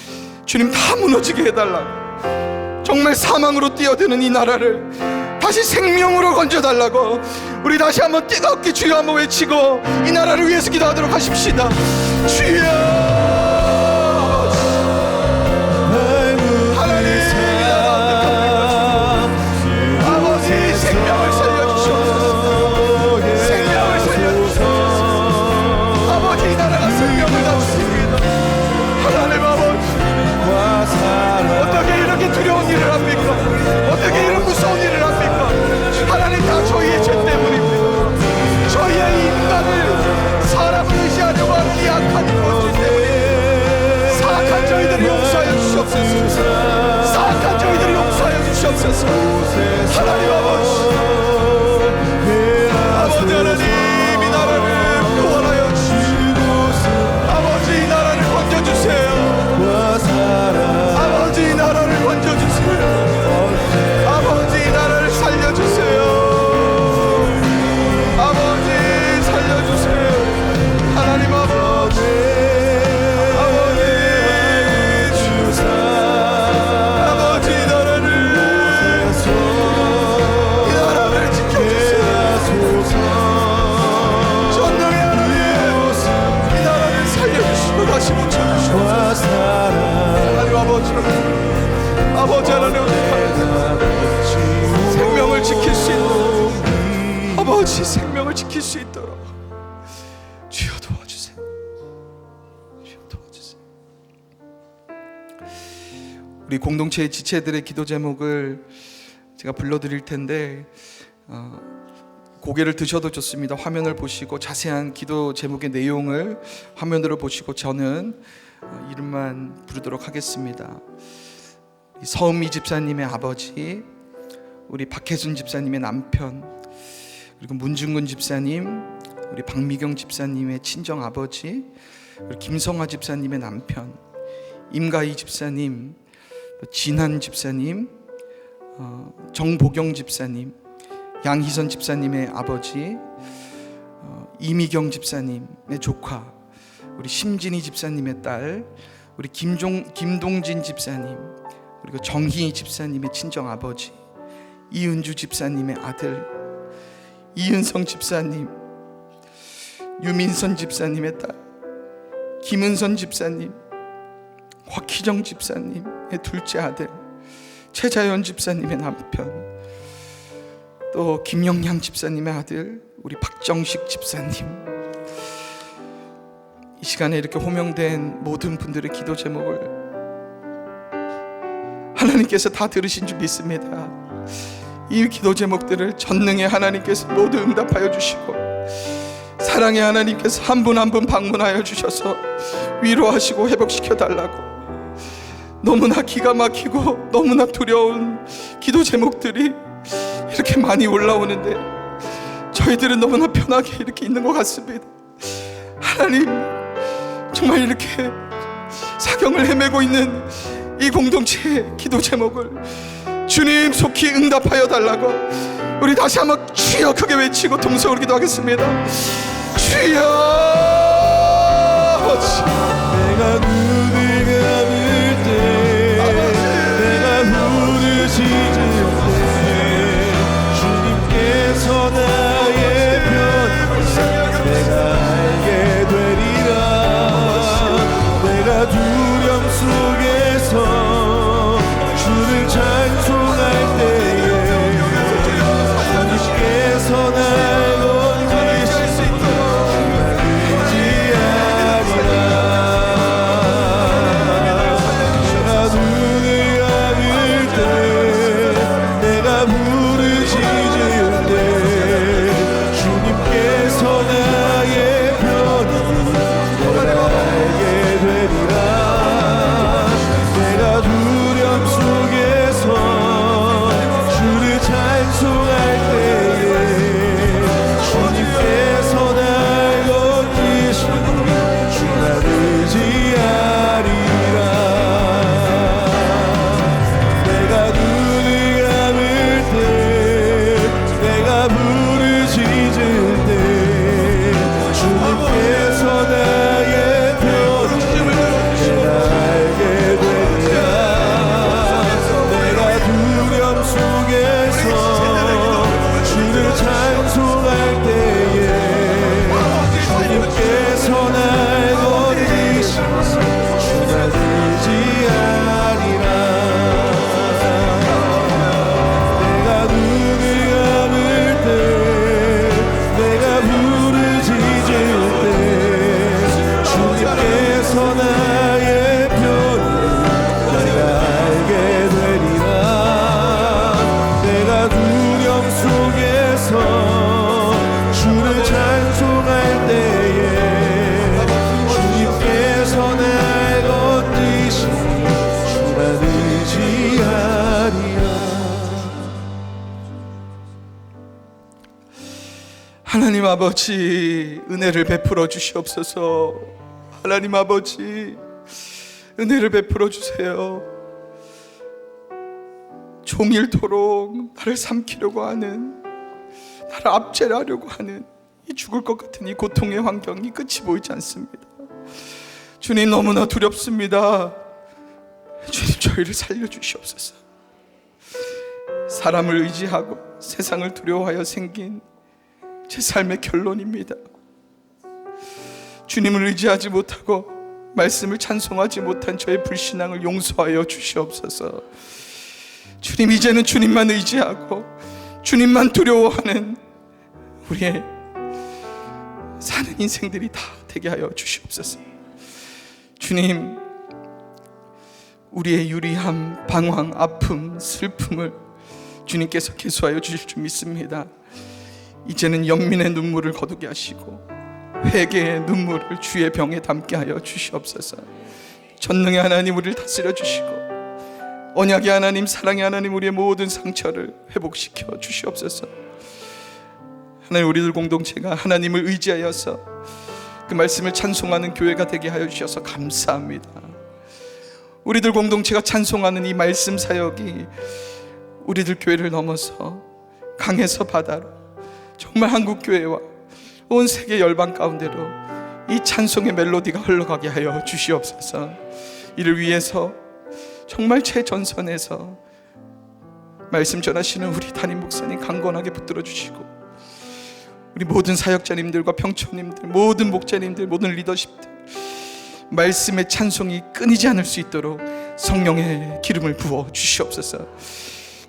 주님 다 무너지게 해달라고, 정말 사망으로 뛰어드는 이 나라를 다시 생명으로 건져달라고 우리 다시 한번 뜨겁게 주여 한번 외치고 이 나라를 위해서 기도하도록 하십시다. 주여, 두려운 일을 합니까? 어떻게 이런 무서운 일을 합니까? 하나님, 다 저희의 죄 때문입니다. 저희의 인간을 사람을 의지하려고 하는 이 악한 인본주의 때문에 사악한 저희들을 용서하여 주시옵소서. 사악한 저희들을 용서하여 주시옵소서. 하나님 아버지, 아버지 하나님, 이 나라를 구원하여 주시고 아버지 이 나라를 건져주세요. 아버지 이 나라를 건져주세요. 아버지 이 나라를 살려주세요. 아버지 살려주세요. 하나님 아버지, 아버지 주사, 아버지 이 나라를 지켜주세요. 전능의 하나님, 이 나라를 살려주시고 다시 묻혀주시고 하나님 아버지 하나님, 생명을 지킬 수 있도록, 아버지 생명을 지킬 수 있도록 주여 도와주세요. 주여 도와주세요. 우리 공동체의 지체들의 기도 제목을 제가 불러드릴 텐데 고개를 드셔도 좋습니다. 화면을 보시고 자세한 기도 제목의 내용을 화면으로 보시고 저는 이름만 부르도록 하겠습니다. 서은미 집사님의 아버지, 우리 박혜순 집사님의 남편, 그리고 문중근 집사님, 우리 박미경 집사님의 친정 아버지, 그리고 김성화 집사님의 남편, 임가희 집사님, 진한 집사님, 정보경 집사님, 양희선 집사님의 아버지, 이미경 집사님의 조카, 우리 심진희 집사님의 딸, 우리 김동진 집사님, 그리고 정희 집사님의 친정 아버지, 이은주 집사님의 아들, 이은성 집사님, 유민선 집사님의 딸, 김은선 집사님, 곽희정 집사님의 둘째 아들, 최자연 집사님의 남편, 또 김영양 집사님의 아들, 우리 박정식 집사님, 이 시간에 이렇게 호명된 모든 분들의 기도 제목을 하나님께서 다 들으신 줄 믿습니다. 이 기도 제목들을 전능의 하나님께서 모두 응답하여 주시고 사랑의 하나님께서 한 분 한 분 방문하여 주셔서 위로하시고 회복시켜 달라고, 너무나 기가 막히고 너무나 두려운 기도 제목들이 이렇게 많이 올라오는데 저희들은 너무나 편하게 이렇게 있는 것 같습니다. 하나님, 정말 이렇게 사경을 헤매고 있는 이 공동체의 기도 제목을 주님 속히 응답하여 달라고 우리 다시 한번 주여 크게 외치고 동성으로 기도하겠습니다. 주여. 내가 눈을 감을 때, 내가 눈을 찢을 때 주님께서 나의 편 내가 알게 되리라. 내가 두려움 속에서 주를 찬송할 때에 주님께서 날 건지시고 하나님 아버지, 은혜를 베풀어 주시옵소서. 하나님 아버지, 은혜를 베풀어 주세요. 종일토록 나를 삼키려고 하는, 나를 압제하려고 하는 이 죽을 것 같은 이 고통의 환경이 끝이 보이지 않습니다. 주님, 너무나 두렵습니다. 주님, 저희를 살려주시옵소서. 사람을 의지하고 세상을 두려워하여 생긴 제 삶의 결론입니다. 주님을 의지하지 못하고 말씀을 찬송하지 못한 저의 불신앙을 용서하여 주시옵소서. 주님, 이제는 주님만 의지하고 주님만 두려워하는 우리의 사는 인생들이 다 되게 하여 주시옵소서. 주님, 우리의 유리함, 방황, 아픔, 슬픔을 주님께서 계수하여 주실 줄 믿습니다. 이제는 영민의 눈물을 거두게 하시고 회개의 눈물을 주의 병에 담게 하여 주시옵소서. 전능의 하나님, 우리를 다스려 주시고 언약의 하나님, 사랑의 하나님, 우리의 모든 상처를 회복시켜 주시옵소서. 하나님, 우리들 공동체가 하나님을 의지하여서 그 말씀을 찬송하는 교회가 되게 하여 주셔서 감사합니다. 우리들 공동체가 찬송하는 이 말씀 사역이 우리들 교회를 넘어서 강에서 바다로 정말 한국교회와 온 세계 열방 가운데로 이 찬송의 멜로디가 흘러가게 하여 주시옵소서. 이를 위해서 정말 최전선에서 말씀 전하시는 우리 담임 목사님 강건하게 붙들어 주시고, 우리 모든 사역자님들과 평초님들, 모든 목자님들, 모든 리더십들, 말씀의 찬송이 끊이지 않을 수 있도록 성령의 기름을 부어 주시옵소서.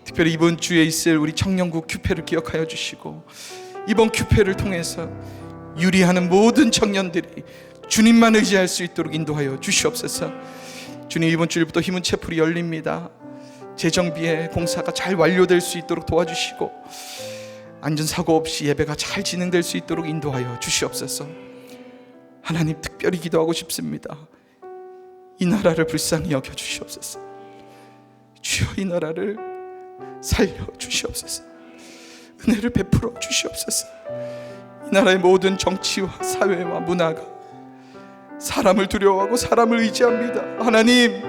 특별히 이번 주에 있을 우리 청년국 큐페를 기억하여 주시고, 이번 큐페를 통해서 유리하는 모든 청년들이 주님만 의지할 수 있도록 인도하여 주시옵소서. 주님, 이번 주일부터 힘은 채플이 열립니다. 재정비의 공사가 잘 완료될 수 있도록 도와주시고 안전사고 없이 예배가 잘 진행될 수 있도록 인도하여 주시옵소서. 하나님, 특별히 기도하고 싶습니다. 이 나라를 불쌍히 여겨 주시옵소서. 주여, 이 나라를 살려 주시옵소서. 은혜를 베풀어 주시옵소서. 이 나라의 모든 정치와 사회와 문화가 사람을 두려워하고 사람을 의지합니다. 하나님,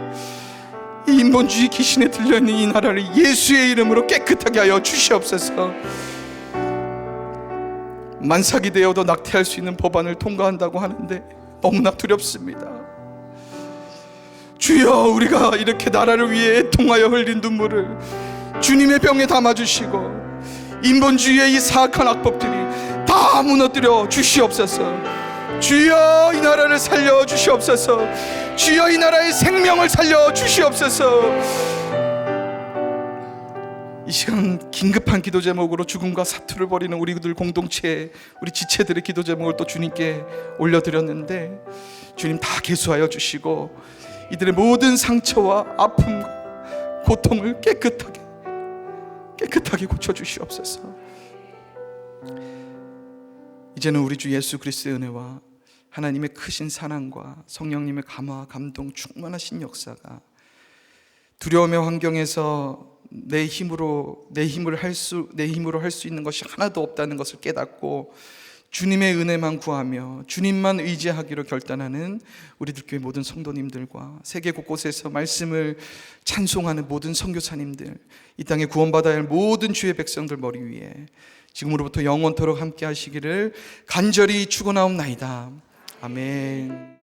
이 인본주의 귀신에 들려있는 이 나라를 예수의 이름으로 깨끗하게 하여 주시옵소서. 만삭이 되어도 낙태할 수 있는 법안을 통과한다고 하는데 너무나 두렵습니다. 주여, 우리가 이렇게 나라를 위해 애통하여 흘린 눈물을 주님의 병에 담아주시고 인본주의의 이 사악한 악법들이 다 무너뜨려 주시옵소서. 주여, 이 나라를 살려 주시옵소서. 주여, 이 나라의 생명을 살려 주시옵소서. 이 시간 긴급한 기도 제목으로 죽음과 사투를 벌이는 우리들 공동체, 우리 지체들의 기도 제목을 또 주님께 올려드렸는데 주님 다 계수하여 주시고 이들의 모든 상처와 아픔과 고통을 깨끗하게 고쳐주시옵소서. 이제는 우리 주 예수 그리스도의 은혜와 하나님의 크신 사랑과 성령님의 감화 감동 충만하신 역사가 두려움의 환경에서 내 힘으로 할 수 있는 것이 하나도 없다는 것을 깨닫고 주님의 은혜만 구하며 주님만 의지하기로 결단하는 우리들 교회 모든 성도님들과 세계 곳곳에서 말씀을 찬송하는 모든 선교사님들, 이 땅에 구원받아야 할 모든 주의 백성들 머리 위에 지금으로부터 영원토록 함께 하시기를 간절히 축원하옵나이다. 아멘.